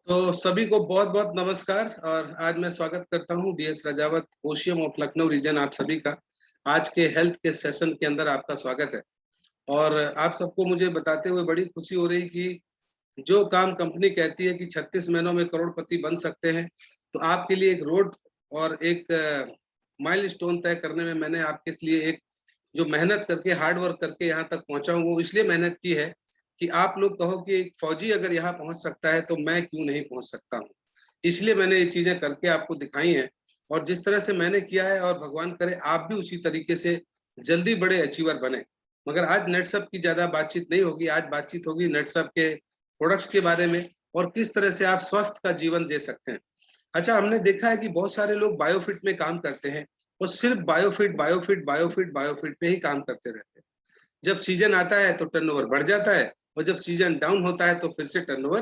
तो सभी को बहुत बहुत नमस्कार। और आज मैं स्वागत करता हूं डीएस राजावत, ओशियम ऑफ लखनऊ रीजन, आप सभी का आज के हेल्थ के सेशन के अंदर आपका स्वागत है। और आप सबको मुझे बताते हुए बड़ी खुशी हो रही कि जो काम कंपनी कहती है कि 36 महीनों में करोड़पति बन सकते हैं, तो आपके लिए एक रोड और एक माइलस्टोन तय करने में मैंने आपके लिए एक जो मेहनत करके हार्ड वर्क करके यहाँ तक पहुंचा हूँ, वो इसलिए मेहनत की है कि आप लोग कहो कि एक फौजी अगर यहाँ पहुंच सकता है तो मैं क्यों नहीं पहुंच सकता हूँ। इसलिए मैंने ये चीजें करके आपको दिखाई हैं। और जिस तरह से मैंने किया है, और भगवान करे आप भी उसी तरीके से जल्दी बड़े अचीवर बने। मगर आज नेटसप की ज्यादा बातचीत नहीं होगी, आज बातचीत होगी नेटसप के प्रोडक्ट्स के बारे में और किस तरह से आप स्वस्थ का जीवन दे सकते हैं। अच्छा, हमने देखा है कि बहुत सारे लोग बायोफिट में काम करते हैं और सिर्फ बायोफिट बायोफिट बायोफिट बायोफिट पे ही काम करते रहते हैं। जब सीजन आता है तो टर्नओवर बढ़ जाता है, और जब सीजन डाउन होता है तो फिर से टर्नओवर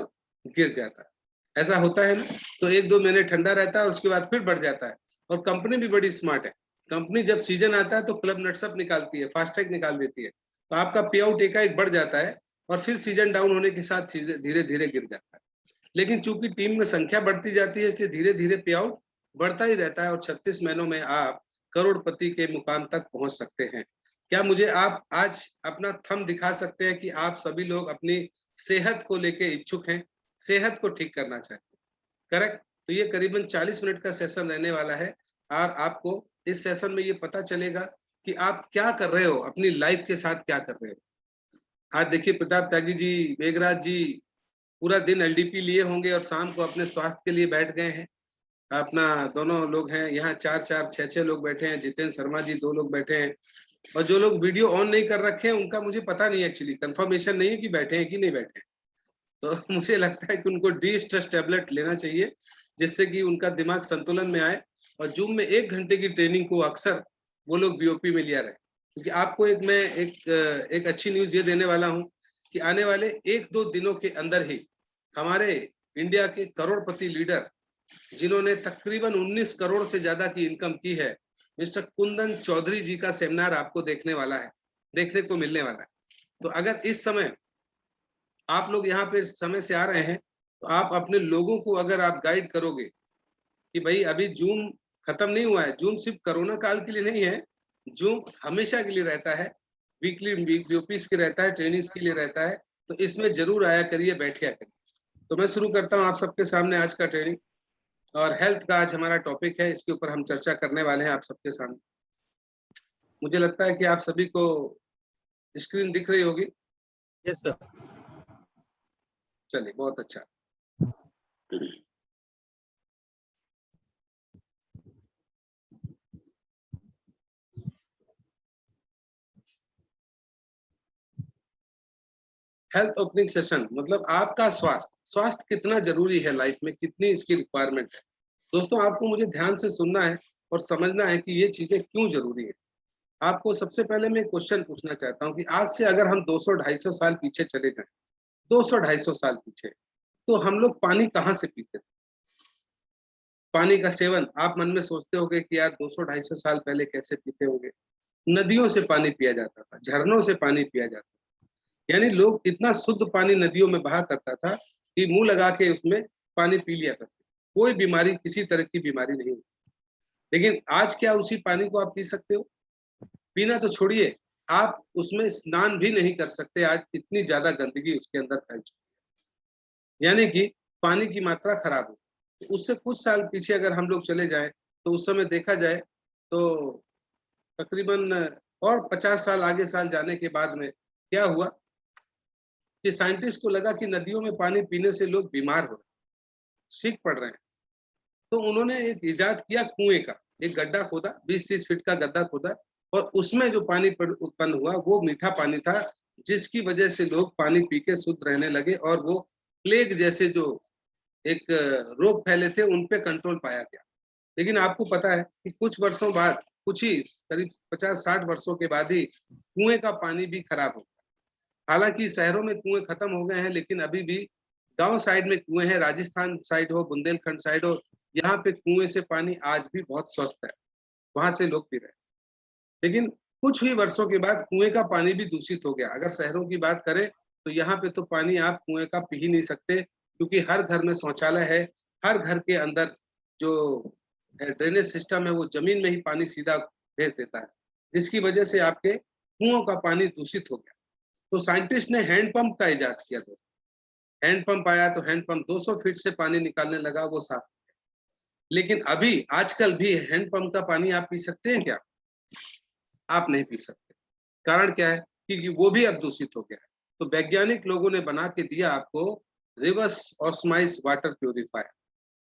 गिर जाता है। ऐसा होता है ना। तो एक दो महीने ठंडा रहता है, उसके बाद फिर बढ़ जाता है। और कंपनी भी बड़ी स्मार्ट है। कंपनी जब सीजन आता है तो क्लब नेटसअप निकालती है, फास्टैग निकाल देती है, तो आपका पे आउट एकाएक बढ़ जाता है और फिर सीजन डाउन होने के साथ चीजें धीरे धीरे गिर जाता है। लेकिन चूंकि टीम में संख्या बढ़ती जाती है, इसलिए धीरे धीरे पे आउट बढ़ता ही रहता है और 36 महीनों में आप करोड़पति के मुकाम तक पहुंच सकते हैं। क्या मुझे आप आज अपना थंब दिखा सकते हैं कि आप सभी लोग अपनी सेहत को लेके इच्छुक हैं, सेहत को ठीक करना चाहते हैं? करेक्ट। तो ये करीबन 40 मिनट का सेशन रहने वाला है। और आपको इस सेशन में ये पता चलेगा कि आप क्या कर रहे हो, अपनी लाइफ के साथ क्या कर रहे हो। आज देखिए, प्रताप त्यागी जी, मेघराज जी पूरा दिन एलडीपी लिए होंगे और शाम को अपने स्वास्थ्य के लिए बैठ गए हैं। अपना दोनों लोग हैं यहाँ, चार चार छह छह लोग बैठे हैं। जितेंद्र शर्मा जी 2 लोग बैठे हैं। और जो लोग वीडियो ऑन नहीं कर रखे हैं उनका मुझे पता नहीं, एक्चुअली कंफर्मेशन नहीं है कि बैठे हैं कि नहीं बैठे हैं। तो मुझे लगता है कि उनको डी स्ट्रेस टैबलेट लेना चाहिए, जिससे कि उनका दिमाग संतुलन में आए। और जूम में 1 घंटे की ट्रेनिंग को अक्सर वो लोग बीओपी में लिया रहे। क्योंकि आपको एक अच्छी न्यूज ये देने वाला हूँ कि आने वाले 1-2 दिनों के अंदर ही हमारे इंडिया के करोड़पति लीडर, जिन्होंने तकरीबन 19 करोड़ से ज्यादा की इनकम की है, मिस्टर कुंदन चौधरी जी का सेमिनार आपको देखने को मिलने वाला है। तो अगर इस समय आप लोग यहाँ पे समय से आ रहे हैं, तो आप अपने लोगों को अगर आप गाइड करोगे कि भाई अभी जूम खत्म नहीं हुआ है, जूम सिर्फ कोरोना काल के लिए नहीं है, जूम हमेशा के लिए रहता है, वीकली बीओपीस के रहता है, ट्रेनिंग्स के लिए रहता है। तो इसमें जरूर आया करिए, बैठिया करिए। तो मैं शुरू करता हूँ आप सबके सामने आज का ट्रेनिंग। और हेल्थ का आज हमारा टॉपिक है, इसके ऊपर हम चर्चा करने वाले हैं आप सबके सामने। मुझे लगता है कि आप सभी को स्क्रीन दिख रही होगी। Yes sir. चलिए, बहुत अच्छा। हेल्थ ओपनिंग सेशन मतलब आपका स्वास्थ्य कितना जरूरी है लाइफ में, कितनी इसकी रिक्वायरमेंट है। दोस्तों, आपको मुझे ध्यान से सुनना है और समझना है कि ये चीजें क्यों जरूरी है। आपको सबसे पहले मैं क्वेश्चन पूछना चाहता हूँ कि आज से अगर हम 200-250 साल पीछे चले जाएं, 200-250 साल पीछे, तो हम लोग पानी कहाँ से पीते थे? पानी का सेवन आप मन में सोचते होंगे कि यार 200-250 साल पहले कैसे पीते होंगे। नदियों से पानी पिया जाता था, झरनों से पानी पिया जाता था। यानी लोग इतना शुद्ध पानी नदियों में बहा करता था कि मुंह लगा के उसमें पानी पी लिया करते, कोई बीमारी, किसी तरह की बीमारी नहीं होती। लेकिन आज क्या उसी पानी को आप पी सकते हो? पीना तो छोड़िए, आप उसमें स्नान भी नहीं कर सकते। आज इतनी ज्यादा गंदगी उसके अंदर फैल चुकी है, यानी कि पानी की मात्रा खराब हो। तो उससे कुछ साल पीछे अगर हम लोग चले जाएं, तो उस समय देखा जाए तो तकरीबन और 50 साल आगे साल जाने के बाद में क्या हुआ कि साइंटिस्ट को लगा कि नदियों में पानी पीने से लोग बीमार हो रहे हैं, सीख पड़ रहे हैं। तो उन्होंने एक इजाद किया, कुएं का एक गड्ढा खोदा, 20-30 फीट का गड्ढा खोदा, और उसमें जो पानी उत्पन्न हुआ वो मीठा पानी था, जिसकी वजह से लोग पानी पी के शुद्ध रहने लगे। और वो प्लेग जैसे जो एक रोग फैले थे उन पे कंट्रोल पाया गया। लेकिन आपको पता है कि कुछ वर्षों बाद, कुछ ही करीब 50-60 वर्षों के बाद ही कुएं का पानी भी खराब हो गया। हालांकि शहरों में कुएं खत्म हो गए हैं, लेकिन अभी भी गांव साइड में कुएं हैं, राजस्थान साइड हो, बुंदेलखंड साइड हो, यहाँ पे कुएं से पानी आज भी बहुत स्वस्थ है, वहां से लोग पी रहे हैं। लेकिन कुछ ही वर्षों के बाद कुएं का पानी भी दूषित हो गया। अगर शहरों की बात करें तो यहाँ पे तो पानी आप कुएं का पी ही नहीं सकते। क्योंकि हर घर में शौचालय है, हर घर के अंदर जो ड्रेनेज सिस्टम है वो जमीन में ही पानी सीधा भेज देता है, जिसकी वजह से आपके कुओं का पानी दूषित हो गया। तो साइंटिस्ट ने हैंडपंप का इजाद किया। हैंडपंप आया तो हैंडपंप 200 फीट से पानी निकालने लगा, वो साफ। लेकिन अभी आजकल भी हैंडपंप का पानी आप पी सकते हैं क्या? आप नहीं पी सकते। कारण क्या है? क्योंकि वो भी अब दूषित हो गया है। तो वैज्ञानिक लोगों ने बना के दिया आपको रिवर्स ऑस्माइज वाटर प्यूरिफायर,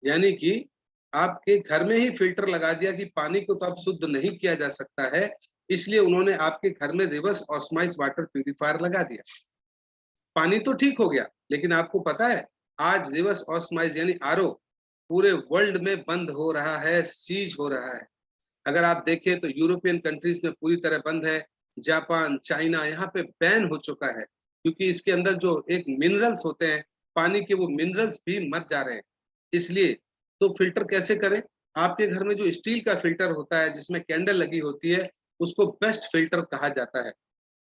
यानी कि आपके घर में ही फिल्टर लगा दिया कि पानी को तो अब शुद्ध नहीं किया जा सकता है, इसलिए उन्होंने आपके घर में रिवर्स ऑस्माइज वाटर प्यूरिफायर लगा दिया। पानी तो ठीक हो गया, लेकिन आपको पता है आज रिवर्स ऑस्माइज यानी आरओ पूरे वर्ल्ड में बंद हो रहा है, सीज हो रहा है। अगर आप देखें तो यूरोपियन कंट्रीज में पूरी तरह बंद है, जापान, चाइना, यहाँ पे बैन हो चुका है, क्योंकि इसके अंदर जो एक मिनरल्स होते हैं, पानी के वो मिनरल्स भी मर जा रहे हैं। इसलिए तो फिल्टर कैसे करें? आपके घर में जो स्टील का फिल्टर होता है जिसमें कैंडल लगी होती है, उसको बेस्ट फिल्टर कहा जाता है।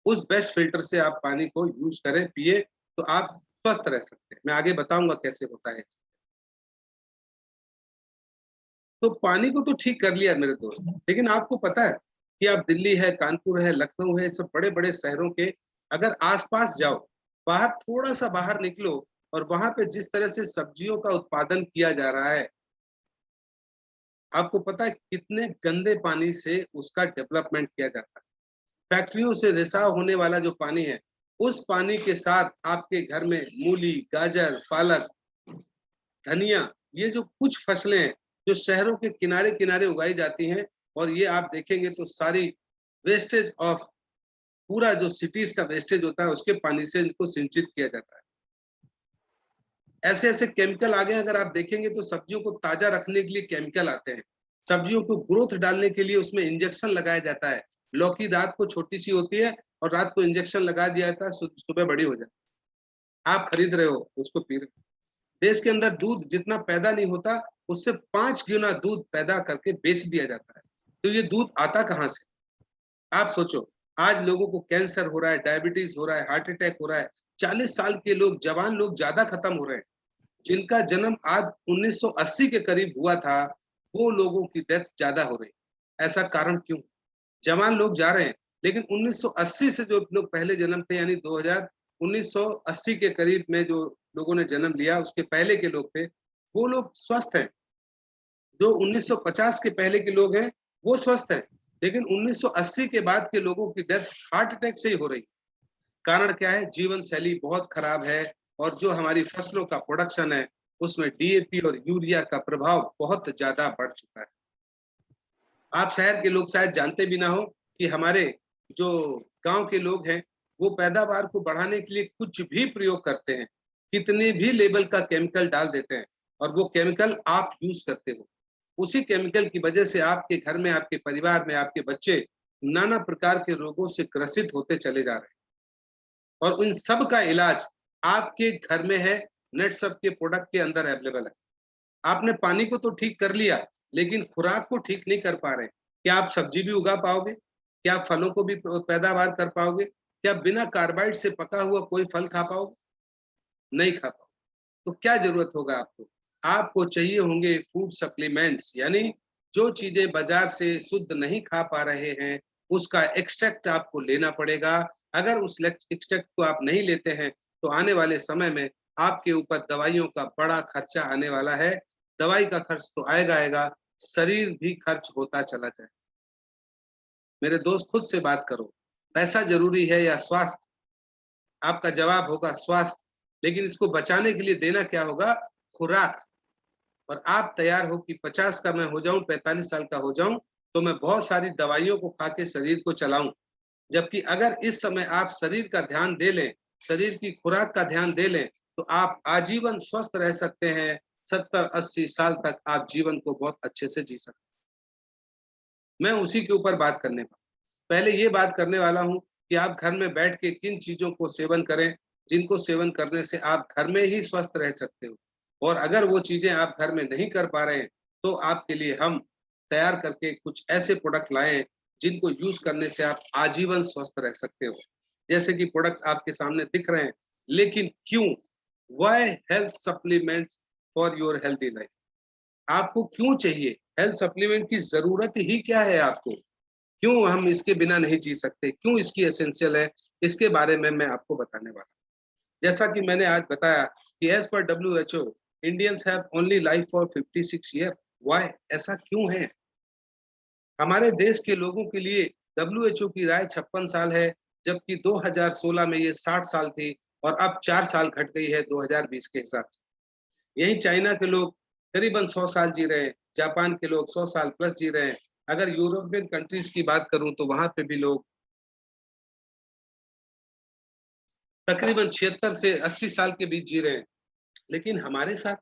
उस बेस्ट फिल्टर से आप पानी को यूज करें, पिए, तो आप स्वस्थ रह सकते हैं। मैं आगे बताऊंगा कैसे होता है। तो पानी को तो ठीक कर लिया मेरे दोस्त, लेकिन आपको पता है कि आप दिल्ली है, कानपुर है, लखनऊ है, सब बड़े बड़े शहरों के अगर आसपास जाओ, बाहर थोड़ा सा बाहर निकलो, और वहां पे जिस तरह से सब्जियों का उत्पादन किया जा रहा है, आपको पता है कितने गंदे पानी से उसका डेवलपमेंट किया जाता है। फैक्ट्रियों से रिसाव होने वाला जो पानी है, उस पानी के साथ आपके घर में मूली, गाजर, पालक, धनिया, ये जो कुछ फसलें हैं जो शहरों के किनारे किनारे उगाई जाती हैं, और ये आप देखेंगे तो सारी वेस्टेज ऑफ पूरा जो सिटीज का वेस्टेज होता है उसके पानी से इनको सिंचित किया जाता है। ऐसे ऐसे केमिकल आ गए, अगर आप देखेंगे तो सब्जियों को ताजा रखने के लिए केमिकल आते हैं, सब्जियों को ग्रोथ डालने के लिए उसमें इंजेक्शन लगाया जाता है। लौकी रात को छोटी सी होती है और रात को इंजेक्शन लगा दिया जाता है, सुबह बड़ी हो जाती है। आप खरीद रहे हो, उसको पी रहे हो। देश के अंदर दूध जितना पैदा नहीं होता, उससे 5 गुना दूध पैदा करके बेच दिया जाता है। तो ये दूध आता कहाँ से? आप सोचो, आज लोगों को कैंसर हो रहा है, डायबिटीज हो रहा है, हार्ट अटैक हो रहा है, 40 साल के लोग, जवान लोग ज्यादा खत्म हो रहे हैं। जिनका जन्म आज 1980 के करीब हुआ था, वो लोगों की डेथ ज्यादा हो रही है। ऐसा कारण क्यों? जवान लोग जा रहे हैं, लेकिन 1980 से जो लोग पहले जन्म थे, यानी 2000 1980 के करीब में जो लोगों ने जन्म लिया, उसके पहले के लोग थे, वो लोग स्वस्थ हैं। जो 1950 के पहले के लोग हैं, वो स्वस्थ हैं, लेकिन 1980 के बाद के लोगों की डेथ हार्ट अटैक से ही हो रही। कारण क्या है? जीवन शैली बहुत खराब है, और जो हमारी फसलों का प्रोडक्शन है उसमें डीएपी और यूरिया का प्रभाव बहुत ज्यादा बढ़ चुका है। आप शहर के लोग शायद जानते भी ना हो कि हमारे जो गांव के लोग हैं, वो पैदावार को बढ़ाने के लिए कुछ भी प्रयोग करते हैं, कितने भी लेवल का केमिकल डाल देते हैं, और वो केमिकल आप यूज करते हो। उसी केमिकल की वजह से आपके घर में, आपके परिवार में, आपके बच्चे नाना प्रकार के रोगों से ग्रसित होते चले जा रहे हैं। और इन सब का इलाज आपके घर में है, नेट सब के प्रोडक्ट के अंदर अवेलेबल है। आपने पानी को तो ठीक कर लिया, लेकिन खुराक को ठीक नहीं कर पा रहे। क्या आप सब्जी भी उगा पाओगे? क्या आप फलों को भी पैदावार कर पाओगे? क्या बिना कार्बाइड से पका हुआ कोई फल खा पाओगे? नहीं खा पाओगे। तो क्या जरूरत होगा आपको? आपको चाहिए होंगे फूड सप्लीमेंट्स, यानी जो चीजें बाजार से शुद्ध नहीं खा पा रहे हैं, उसका एक्सट्रैक्ट आपको लेना पड़ेगा। अगर उस एक्सट्रैक्ट को आप नहीं लेते हैं, तो आने वाले समय में आपके ऊपर दवाइयों का बड़ा खर्चा आने वाला है। दवाई का खर्च तो आएगा आएगा, शरीर भी खर्च होता चला जाए। मेरे दोस्त, खुद से बात करो, पैसा जरूरी है या स्वास्थ्य? आपका जवाब होगा स्वास्थ्य। लेकिन इसको बचाने के लिए देना क्या होगा? खुराक। और आप तैयार हो कि 50 का मैं हो जाऊं, 45 साल का हो जाऊं, तो मैं बहुत सारी दवाइयों को खा के शरीर को चलाऊं। जबकि अगर इस समय आप शरीर का ध्यान दे लें, शरीर की खुराक का ध्यान दे लें, तो आप आजीवन स्वस्थ रह सकते हैं। 70-80 साल तक आप जीवन को बहुत अच्छे से जी सकते हैं। मैं उसी के ऊपर बात करने वाला, पहले ये बात करने वाला हूँ कि आप घर में बैठ के किन चीजों को सेवन करें, जिनको सेवन करने से आप घर में ही स्वस्थ रह सकते हो। और अगर वो चीजें आप घर में नहीं कर पा रहे हैं, तो आपके लिए हम तैयार करके कुछ ऐसे प्रोडक्ट लाए हैं जिनको यूज करने से आप आजीवन स्वस्थ रह सकते हो। जैसे कि प्रोडक्ट आपके सामने दिख रहे हैं, लेकिन क्यों why health supplement for your healthy life? आपको क्यों चाहिए हेल्थ सप्लीमेंट की जरूरत ही क्या है आपको? क्यों हम इसके बिना नहीं जी सकते? क्यों इसकी एसेंशियल है? इसके बारे में मैं आपको बताने वाला हूं। जैसा कि मैंने आज बताया कि as per WHO Indians have only life for 56 year. Why? ऐसा क्यों है? हमारे देश के लोगों के लिए WHO की राय 56 साल है, जबकि 2016 में ये 60 साल थी और अब 4 साल घट गई है 2020 के हिसाब से। यही चाइना के लोग करीबन 100 साल जी रहे हैं, जापान के लोग 100 साल प्लस जी रहे हैं। अगर यूरोपियन कंट्रीज की बात करूं तो वहां पे भी लोग तकरीबन 76 से 80 साल के बीच जी रहे हैं। लेकिन हमारे साथ,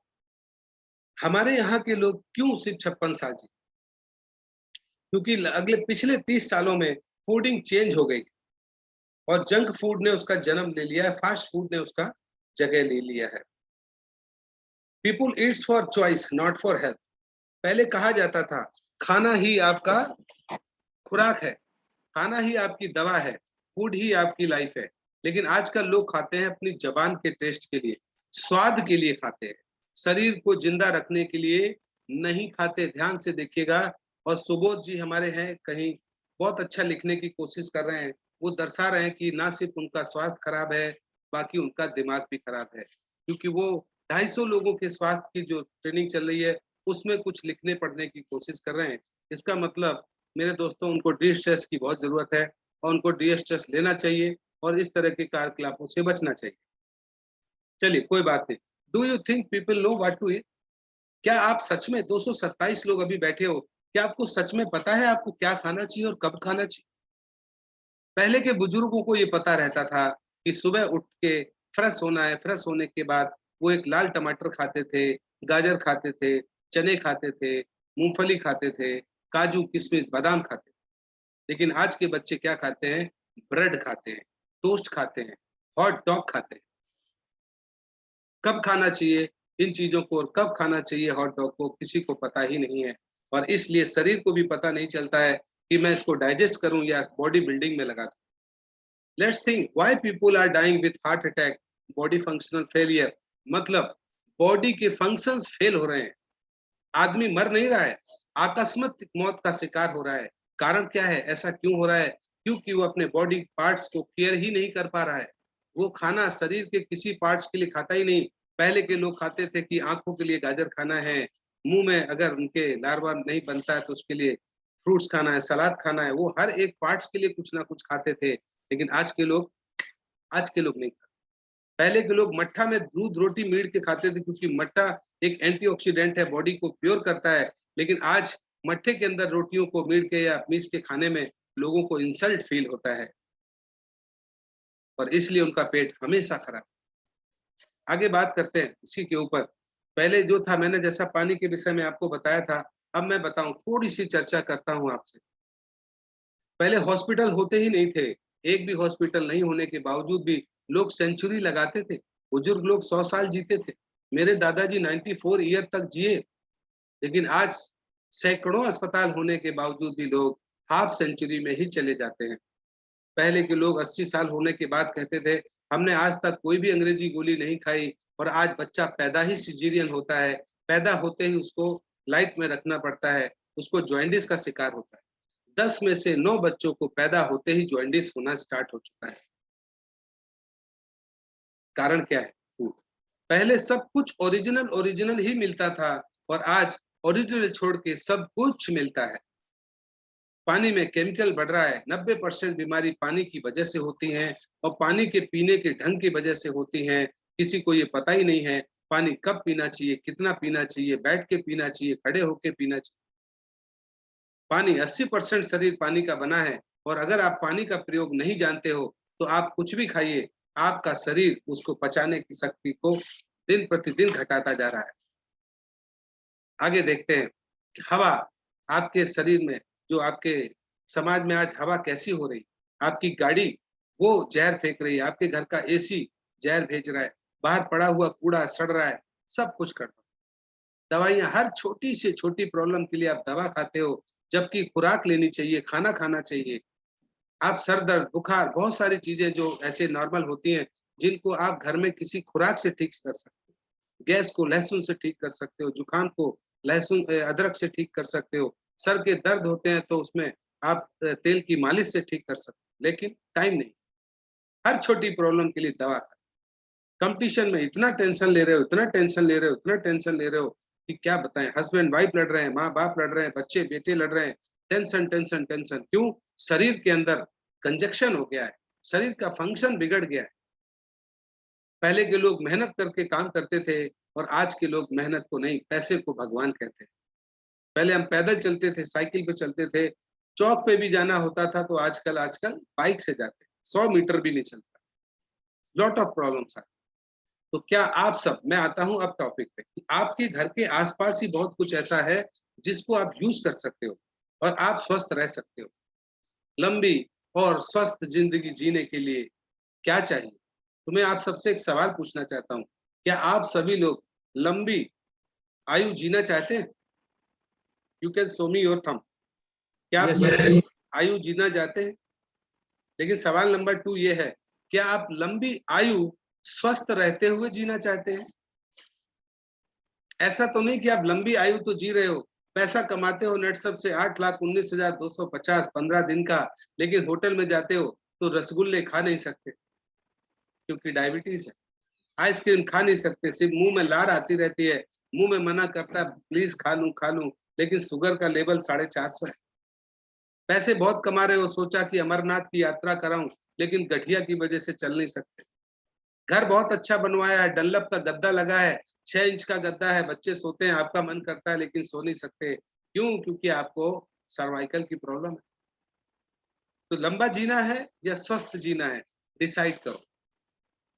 हमारे यहाँ के लोग क्यों सिर्फ 56 साल जी? क्योंकि अगले पिछले 30 सालों में फूडिंग चेंज हो गई और जंक फूड ने उसका जन्म ले लिया है, फास्ट फूड ने उसका जगह ले लिया है। People Yeats for choice not for health. पहले कहा जाता था खाना ही आपका खुराक है, खाना ही आपकी दवा है, फूड ही आपकी लाइफ है। लेकिन आजकल लोग खाते हैं अपनी जबान के टेस्ट के लिए, स्वाद के लिए खाते हैं, शरीर को जिंदा रखने के लिए नहीं खाते। ध्यान से देखिएगा। और सुबोध जी हमारे हैं कहीं, बहुत अच्छा लिखने की कोशिश कर रहे हैं। वो दर्शा रहे हैं कि ना सिर्फ उनका स्वास्थ्य खराब है, बाकी उनका दिमाग भी खराब है, क्योंकि वो 250 लोगों के स्वास्थ्य की जो ट्रेनिंग चल रही है उसमें कुछ लिखने पढ़ने की कोशिश कर रहे हैं। इसका मतलब मेरे दोस्तों, उनको डी स्ट्रेस की बहुत जरूरत है और उनको डी स्ट्रेस लेना चाहिए और इस तरह के कार्यकलापों से बचना चाहिए। चलिए कोई बात नहीं। Do you think people know what to eat? क्या आप सच में, 227 लोग अभी बैठे हो, क्या आपको सच में पता है आपको क्या खाना चाहिए और कब खाना चाहिए? पहले के बुजुर्गों को ये पता रहता था कि सुबह उठ के फ्रेश होना है, फ्रेश होने के बाद वो एक लाल टमाटर खाते थे, गाजर खाते थे, चने खाते थे, मूंगफली खाते थे, काजू किशमिश बादाम खाते थे। लेकिन आज के बच्चे क्या खाते हैं? ब्रेड खाते हैं, टोस्ट खाते हैं, हॉट डॉग खाते हैं। कब खाना चाहिए इन चीजों को और कब खाना चाहिए हॉट डॉग को, किसी को पता ही नहीं है। और इसलिए शरीर को भी पता नहीं चलता है कि मैं इसको डाइजेस्ट करूं या बॉडी बिल्डिंग में लगा दूं। Let's think why people are dying with heart attack, body functional failure. मतलब बॉडी के फंक्शंस फेल हो रहे हैं, आदमी मर नहीं रहा है, आकस्मिक मौत का शिकार हो रहा है। कारण क्या है? ऐसा क्यों हो रहा है? क्योंकि वो अपने बॉडी पार्ट्स को केयर ही नहीं कर पा रहा है। वो खाना शरीर के किसी पार्ट्स के लिए खाता ही नहीं। पहले के लोग खाते थे कि आंखों के लिए गाजर खाना है, मुंह में अगर उनके लार्वा नहीं बनता है तो उसके लिए फ्रूट्स खाना है, सलाद खाना है। वो हर एक पार्ट्स के लिए कुछ ना कुछ खाते थे। लेकिन आज के लोग नहीं खाते। पहले के लोग मट्ठा में दूध रोटी मीड़ के खाते थे, क्योंकि मट्ठा एक एंटीऑक्सीडेंट है, बॉडी को प्योर करता है। लेकिन आज मट्ठे के अंदर रोटियों को मीड़ के या मीस के खाने में लोगों को इंसल्ट फील होता है और इसलिए उनका पेट हमेशा खराब। आगे बात करते हैं इसी के ऊपर। पहले जो था, मैंने जैसा पानी के विषय में आपको बताया था, अब मैं बताऊं, थोड़ी सी चर्चा करता हूं आपसे। पहले हॉस्पिटल होते ही नहीं थे। एक भी हॉस्पिटल नहीं होने के बावजूद भी लोग सेंचुरी लगाते थे। बुजुर्ग लोग 100 साल जीते थे। मेरे दादाजी 94 ईयर तक जिए। लेकिन आज सैकड़ों अस्पताल होने के बावजूद भी लोग हाफ सेंचुरी में ही चले जाते हैं। पहले के लोग 80 साल होने के बाद कहते थे हमने आज तक कोई भी अंग्रेजी गोली नहीं खाई। और आज बच्चा पैदा ही सिजेरियन होता है, पैदा होते ही उसको लाइट में रखना पड़ता है, उसको जॉइंटिस का शिकार होता है। 10 में से 9 बच्चों को पैदा होते ही जॉइंटिस होना स्टार्ट हो चुका है। कारण क्या है? फूड। पहले सब कुछ ओरिजिनल ओरिजिनल ही मिलता था और आज ओरिजिनल छोड़ के सब कुछ मिलता है। पानी में केमिकल बढ़ रहा है। 90% बीमारी पानी की वजह से होती हैं और पानी के पीने के ढंग की वजह से होती हैं। किसी को ये पता ही नहीं है पानी कब पीना चाहिए, कितना पीना चाहिए, बैठ के पीना चाहिए, खड़े होके पीना चाहिए। पानी 80% शरीर पानी का बना है और अगर आप पानी का प्रयोग नहीं जानते हो तो आप कुछ भी खाइए, आपका शरीर उसको पचाने की शक्ति को दिन प्रतिदिन घटाता जा रहा है। आगे देखते हैं कि हवा आपके शरीर में, जो आपके समाज में आज हवा कैसी हो रही। आपकी गाड़ी वो जहर फेंक रही है, आपके घर का एसी जहर भेज रहा है, बाहर पड़ा हुआ कूड़ा सड़ रहा है, सब कुछ कर रहा है। दवाइयाँ, हर छोटी से छोटी प्रॉब्लम के लिए आप दवा खाते हो, जबकि खुराक लेनी चाहिए, खाना खाना चाहिए। आप सर दर्द, बुखार, बहुत सारी चीजें जो ऐसे नॉर्मल होती हैं, जिनको आप घर में किसी खुराक से ठीक कर सकते हो। गैस को लहसुन से ठीक कर सकते हो, जुकाम को लहसुन अदरक से ठीक कर सकते हो, सर के दर्द होते हैं तो उसमें आप तेल की मालिश से ठीक कर सकते हो। लेकिन टाइम नहीं, हर छोटी प्रॉब्लम के लिए दवा का कंपटीशन में इतना टेंशन ले रहे हो, इतना टेंशन ले रहे हो, इतना टेंशन ले रहे हो कि क्या बताएं। हस्बैंड वाइफ लड़ रहे हैं, माँ बाप लड़ रहे हैं, बच्चे बेटे लड़ रहे हैं। टेंशन टेंशन टेंशन क्यों? शरीर के अंदर कंजक्शन हो गया है, शरीर का फंक्शन बिगड़ गया है। पहले के लोग मेहनत करके काम करते थे और आज के लोग मेहनत को नहीं, पैसे को भगवान कहते हैं। पहले हम पैदल चलते थे, साइकिल पे चलते थे, चौक पे भी जाना होता था तो आजकल आजकल बाइक से जाते हैं, 100 मीटर भी नहीं चलता। Lot of problems are. तो क्या आप सब, मैं आता हूं अब टॉपिक पे, कि आपके घर के आसपास ही बहुत कुछ ऐसा है जिसको आप यूज कर सकते हो और आप स्वस्थ रह सकते हो। लंबी और स्वस्थ जिंदगी जीने के लिए क्या चाहिए? तो मैं आप सबसे एक सवाल पूछना चाहता हूँ, क्या आप सभी लोग लंबी आयु जीना चाहते हैं? You can show me your thumb. क्या आप लंबी आयु जीना चाहते हैं? लेकिन सवाल नंबर 2 ये है, क्या आप लंबी आयु स्वस्थ रहते हुए जीना चाहते हैं? ऐसा तो नहीं कि आप लंबी आयु तो जी रहे हो, पैसा कमाते हो नेटसप से 8,19,250 15 दिन का, लेकिन होटल में जाते हो तो रसगुल्ले खा नहीं सकते क्योंकि डायबिटीज है। आइसक्रीम खा नहीं सकते, सिर्फ मुंह में लार आती रहती है, मुंह में मना करता है प्लीज खा लूं, लेकिन शुगर का लेवल 450 है। पैसे बहुत कमा रहे हो, सोचा कि अमरनाथ की यात्रा कराऊं, लेकिन गठिया की वजह से चल नहीं सकते। घर बहुत अच्छा बनवाया है, डनलप का गद्दा लगा है, 6 इंच का गद्दा है, बच्चे सोते हैं, आपका मन करता है लेकिन सो नहीं सकते। क्यों? क्योंकि आपको सर्वाइकल की प्रॉब्लम है। तो लंबा जीना है या स्वस्थ जीना है, डिसाइड करो।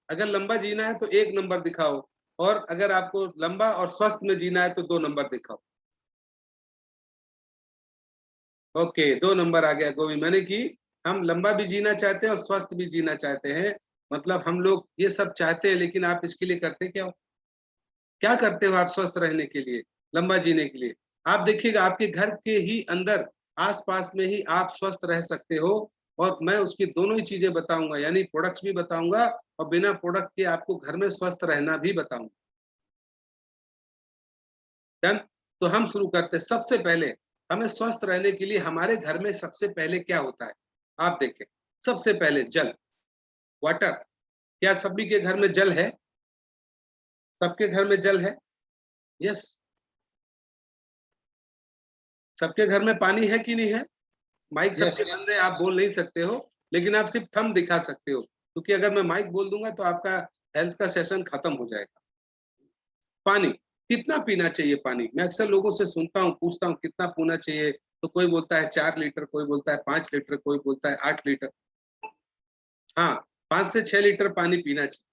अगर लंबा जीना है तो 1 नंबर दिखाओ, और अगर आपको लंबा और स्वस्थ में जीना है तो 2 नंबर दिखाओ। ओके, 2 नंबर आ गया गोविंद, मैंने कि हम लंबा भी जीना चाहते हैं और स्वस्थ भी जीना चाहते हैं। मतलब हम लोग ये सब चाहते हैं, लेकिन आप इसके लिए करते क्या हो? क्या करते हो आप स्वस्थ रहने के लिए, लंबा जीने के लिए? आप देखिएगा, आपके घर के ही अंदर आस-पास में ही आप स्वस्थ रह सकते हो, और मैं उसकी दोनों ही चीजें बताऊंगा, यानी प्रोडक्ट्स भी बताऊंगा और बिना प्रोडक्ट के आपको घर में स्वस्थ रहना भी बताऊंगा। डन? तो हम शुरू करते हैं। सबसे पहले हमें स्वस्थ रहने के लिए हमारे घर में सबसे पहले क्या होता है? आप देखें, सबसे पहले जल, वाटर। क्या सभी के घर में जल है? सबके घर में जल है? यस। सबके घर में पानी है कि नहीं है? माइक सबके बंद है, आप बोल नहीं सकते हो, लेकिन आप सिर्फ थंब दिखा सकते हो, क्योंकि अगर मैं माइक बोल दूंगा तो आपका हेल्थ का सेशन खत्म हो जाएगा। पानी कितना पीना चाहिए? पानी मैं अक्सर लोगों से सुनता हूँ, पूछता हूँ कितना पीना चाहिए, तो कोई बोलता है 4 लीटर, कोई बोलता है 5 लीटर, कोई बोलता है 8 लीटर। हाँ, 5 से 6 लीटर पानी पीना चाहिए।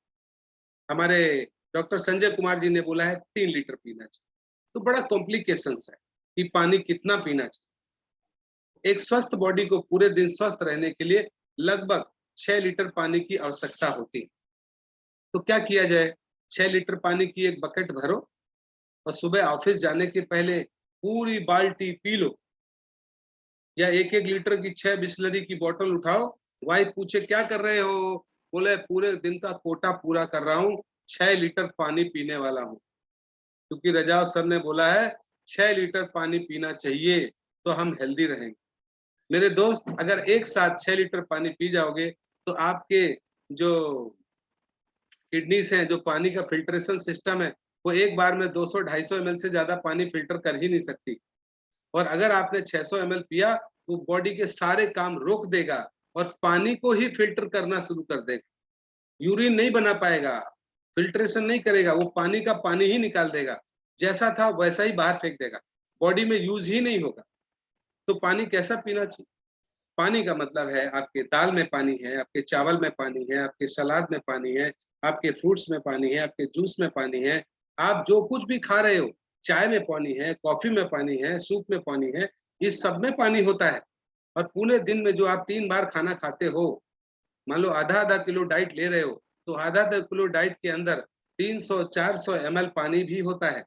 हमारे डॉक्टर संजय कुमार जी ने बोला है 3 लीटर पीना चाहिए। तो बड़ा कॉम्प्लिकेशन है कि पानी कितना पीना चाहिए। एक स्वस्थ बॉडी को पूरे दिन स्वस्थ रहने के लिए लगभग 6 लीटर पानी की आवश्यकता होती है। तो क्या किया जाए? 6 लीटर पानी की एक बकेट भरो और सुबह ऑफिस जाने के पहले पूरी बाल्टी पी लो। या 1-1 लीटर की 6 बिस्लरी की बोतल उठाओ। वाइफ पूछे क्या कर रहे हो? बोले पूरे दिन का कोटा पूरा कर रहा हूँ, 6 लीटर पानी पीने वाला हूँ। क्योंकि रजाव सर ने बोला है 6 लीटर पानी पीना चाहिए तो हम हेल्दी रहेंगे। मेरे दोस्त, अगर एक साथ 6 लीटर पानी पी जाओगे तो आपके जो किडनीज हैं, जो पानी का फिल्ट्रेशन सिस्टम है, वो एक बार में 200-250 ml से ज्यादा पानी फिल्टर कर ही नहीं सकती। और अगर आपने 600 ml पिया तो बॉडी के सारे काम रोक देगा और पानी को ही फिल्टर करना शुरू कर देगा। यूरिन नहीं बना पाएगा, फिल्ट्रेशन नहीं करेगा, वो पानी का पानी ही निकाल देगा, जैसा था वैसा ही बाहर फेंक देगा, बॉडी में यूज ही नहीं होगा। तो पानी कैसा पीना चाहिए? पानी का मतलब है आपके दाल में पानी है, आपके चावल में पानी है, आपके सलाद में पानी है, आपके फ्रूट्स में पानी है, आपके जूस में पानी है, आप जो कुछ भी खा रहे हो, चाय में पानी है, कॉफी में पानी है, सूप में पानी है, इस सब में पानी होता है। और पूरे दिन में जो आप 3 बार खाना खाते हो, मान लो आधा आधा किलो डाइट ले रहे हो, तो आधा आधा किलो डाइट के अंदर 300-400 ml पानी भी होता है।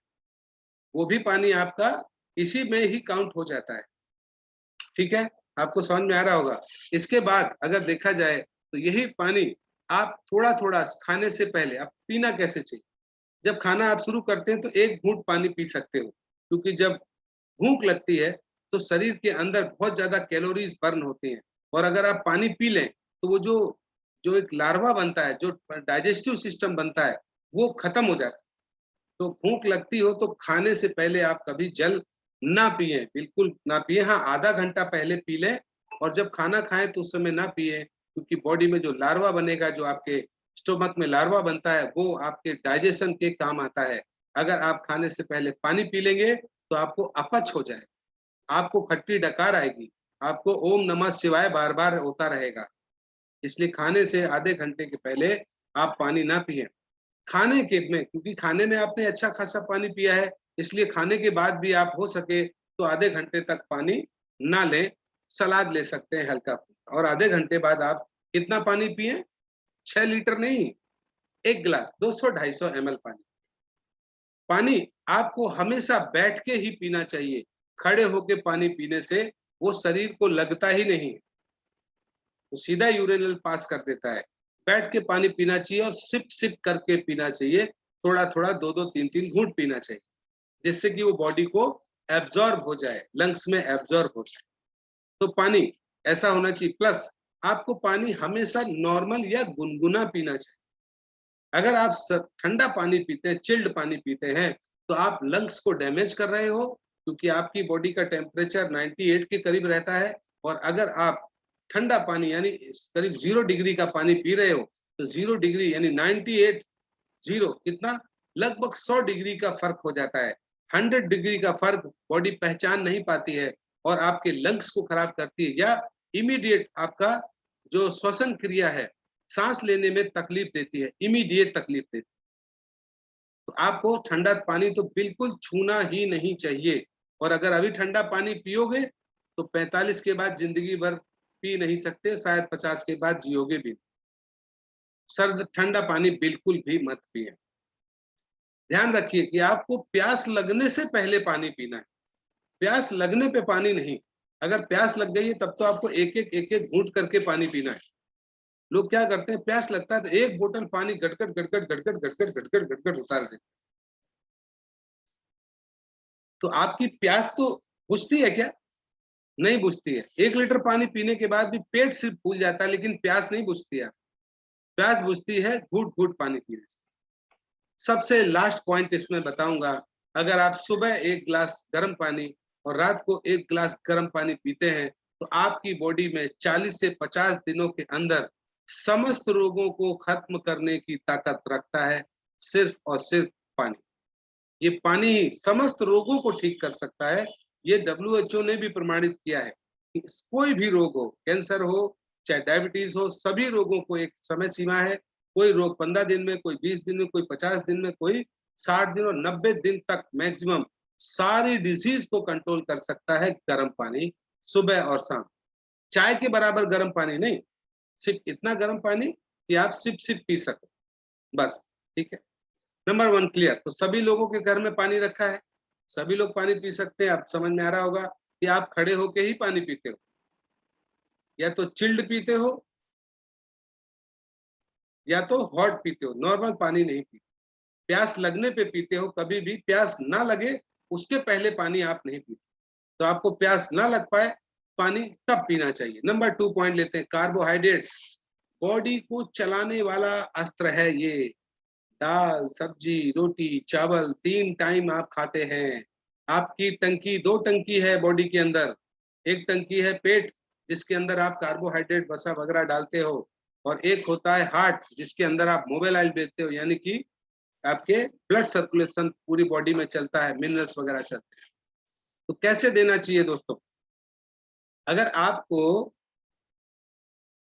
वो भी पानी आपका इसी में ही काउंट हो जाता है। ठीक है, आपको समझ में आ रहा होगा। इसके बाद अगर देखा जाए तो यही पानी आप थोड़ा थोड़ा खाने से पहले आप पीना कैसे चाहिए, जब खाना आप शुरू करते हैं तो एक घूंट पानी पी सकते हो, क्योंकि जब भूख लगती है तो शरीर के अंदर बहुत ज्यादा कैलोरीज बर्न होती हैं, और अगर आप पानी पी लें तो वो जो जो एक लार्वा बनता है, जो डाइजेस्टिव सिस्टम बनता है, वो खत्म हो जाता है। तो भूख लगती हो तो खाने से पहले आप कभी जल ना पिए, बिल्कुल ना पिए। हाँ, आधा घंटा पहले पी लें, और जब खाना खाएं तो उस समय ना पिए, क्योंकि बॉडी में जो लार्वा बनेगा, जो आपके स्टोमक में लार्वा बनता है, वो आपके डाइजेशन के काम आता है। अगर आप खाने से पहले पानी पी लेंगे तो आपको अपच हो जाए, आपको खट्टी डकार आएगी, आपको ओम नमः शिवाय बार बार होता रहेगा। इसलिए खाने से आधे घंटे के पहले आप पानी ना पिए। खाने के में, क्योंकि खाने में आपने अच्छा खासा पानी पिया है, इसलिए खाने के बाद भी आप हो सके तो आधे घंटे तक पानी ना लें, सलाद ले सकते हैं हल्का फुल्का। और आधे घंटे बाद आप कितना पानी पिए, 6 लीटर नहीं, एक गिलास, 200-250 ml पानी। पानी आपको हमेशा बैठ के ही पीना चाहिए, खड़े होके पानी पीने से वो शरीर को लगता ही नहीं, वो सीधा यूरिनल पास कर देता है। बैठ के पानी पीना चाहिए और सिप सिप करके पीना चाहिए, थोड़ा थोड़ा, दो दो तीन तीन घूंट पीना चाहिए, जिससे कि वो बॉडी को एब्जॉर्ब हो जाए, लंग्स में एब्जॉर्ब हो जाए। तो पानी ऐसा होना चाहिए। प्लस आपको पानी हमेशा नॉर्मल या गुनगुना पीना चाहिए। अगर आप ठंडा पानी पीते हैं, चिल्ड पानी पीते हैं, तो आप लंग्स को डैमेज कर रहे हो, क्योंकि आपकी बॉडी का टेम्परेचर 98 के करीब रहता है। और अगर आप ठंडा पानी यानी करीब 0 डिग्री का पानी पी रहे हो, तो 0 डिग्री यानी 98, जीरो कितना, लगभग 100 डिग्री का फर्क हो जाता है। 100 डिग्री का फर्क बॉडी पहचान नहीं पाती है, और आपके लंग्स को खराब करती है, या इमीडिएट आपका जो श्वसन क्रिया है, सांस लेने में तकलीफ देती है, इमीडिएट तकलीफ देती है। तो आपको ठंडा पानी तो बिल्कुल छूना ही नहीं चाहिए। और अगर अभी ठंडा पानी पियोगे तो 45 के बाद जिंदगी भर पी नहीं सकते, शायद 50 के बाद जियोगे भी। सर्द ठंडा पानी बिल्कुल भी मत पिए। ध्यान रखिए कि आपको प्यास लगने से पहले पानी पीना है, प्यास लगने पे पानी नहीं। अगर प्यास लग गई है तब तो आपको एक एक घूंट करके पानी पीना है। लोग क्या करते हैं, प्यास लगता है तो एक बोतल पानी गटगट गटगट गटगट गटगट गटगट गटगट उतार देते, तो आपकी प्यास तो बुझती है क्या? नहीं बुझती है। 1 लीटर पानी पीने के बाद भी पेट सिर्फ फूल जाता है, लेकिन प्यास नहीं बुझती है। प्यास बुझती है घूट घूट पानी पीने से। सबसे लास्ट पॉइंट इसमें बताऊंगा, अगर आप सुबह एक गिलास गर्म पानी और रात को एक गिलास गर्म पानी पीते हैं, तो आपकी बॉडी में 40 से 50 दिनों के अंदर समस्त रोगों को खत्म करने की ताकत रखता है, सिर्फ और सिर्फ पानी। ये पानी ही समस्त रोगों को ठीक कर सकता है। ये WHO ने भी प्रमाणित किया है कि कोई भी रोग हो, कैंसर हो, चाहे डायबिटीज हो, सभी रोगों को एक समय सीमा है। कोई रोग 15 दिन में, कोई 20 दिन में, कोई 50 दिन में, कोई 60 दिन और 90 दिन तक मैक्सिमम सारी डिजीज को कंट्रोल कर सकता है गर्म पानी, सुबह और शाम। चाय के बराबर गर्म पानी नहीं, सिर्फ इतना गर्म पानी कि आप सिप सिप पी सको, बस। ठीक है, नंबर 1 क्लियर। तो सभी लोगों के घर में पानी रखा है, सभी लोग पानी पी सकते हैं। आप समझ में आ रहा होगा कि आप खड़े होके ही पानी पीते हो, या तो चिल्ड पीते हो, या तो हॉट पीते हो, नॉर्मल पानी नहीं पीते। प्यास लगने पे पीते हो, कभी भी प्यास ना लगे उसके पहले पानी आप नहीं पीते। तो आपको प्यास ना लग पाए, पानी तब पीना चाहिए। नंबर 2 पॉइंट लेते हैं, कार्बोहाइड्रेट्स। बॉडी को चलाने वाला अस्त्र है ये। दाल, सब्जी, रोटी, चावल 3 टाइम आप खाते हैं। आपकी टंकी 2 टंकी है बॉडी के अंदर। एक टंकी है पेट, जिसके अंदर आप कार्बोहाइड्रेट वसा वगैरह डालते हो, और एक होता है हार्ट, जिसके अंदर आप मोबाइल ऑयल देते हो, यानी कि आपके ब्लड सर्कुलेशन पूरी बॉडी में चलता है, मिनरल्स वगैरह चलते हैं। तो कैसे देना चाहिए दोस्तों? अगर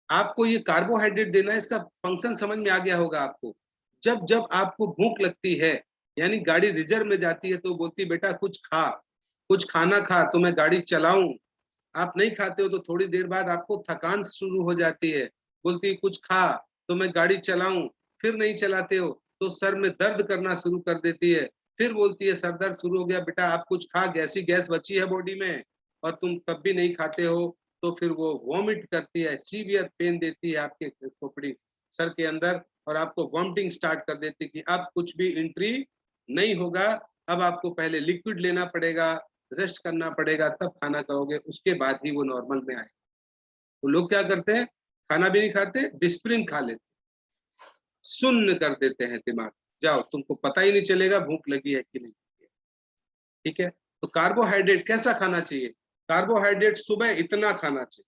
आपको ये कार्बोहाइड्रेट देना है, इसका फंक्शन समझ में आ गया होगा आपको। जब जब आपको भूख लगती है, यानी गाड़ी रिजर्व में जाती है, तो बोलती है बेटा कुछ खा, कुछ खाना खा तो मैं गाड़ी चलाऊं। आप नहीं खाते हो तो थोड़ी देर बाद आपको थकान शुरू हो जाती है, बोलती है कुछ खा तो मैं गाड़ी चलाऊं। फिर नहीं चलाते हो तो सर में दर्द करना शुरू कर देती है, फिर बोलती है सर दर्द शुरू हो गया, बेटा आप कुछ खा, गैसी गैस बची है बॉडी में, और तुम तब भी नहीं खाते हो। तो फिर वो वॉमिट करती है, सीवियर पेन देती है आपके खोपड़ी, सर के अंदर और आपको वॉमिटिंग स्टार्ट कर देती कि अब कुछ भी एंट्री नहीं होगा, अब आपको पहले लिक्विड लेना पड़ेगा, रेस्ट करना पड़ेगा, तब खाना खाओगे, उसके बाद ही वो नॉर्मल में आएगा। तो लोग क्या करते हैं, खाना भी नहीं खाते, डिस्प्रिन खा लेते, शून्य कर देते हैं दिमाग, जाओ तुमको पता ही नहीं चलेगा भूख लगी है कि नहीं। ठीक है, तो कार्बोहाइड्रेट कैसा खाना चाहिए? कार्बोहाइड्रेट सुबह इतना खाना चाहिए,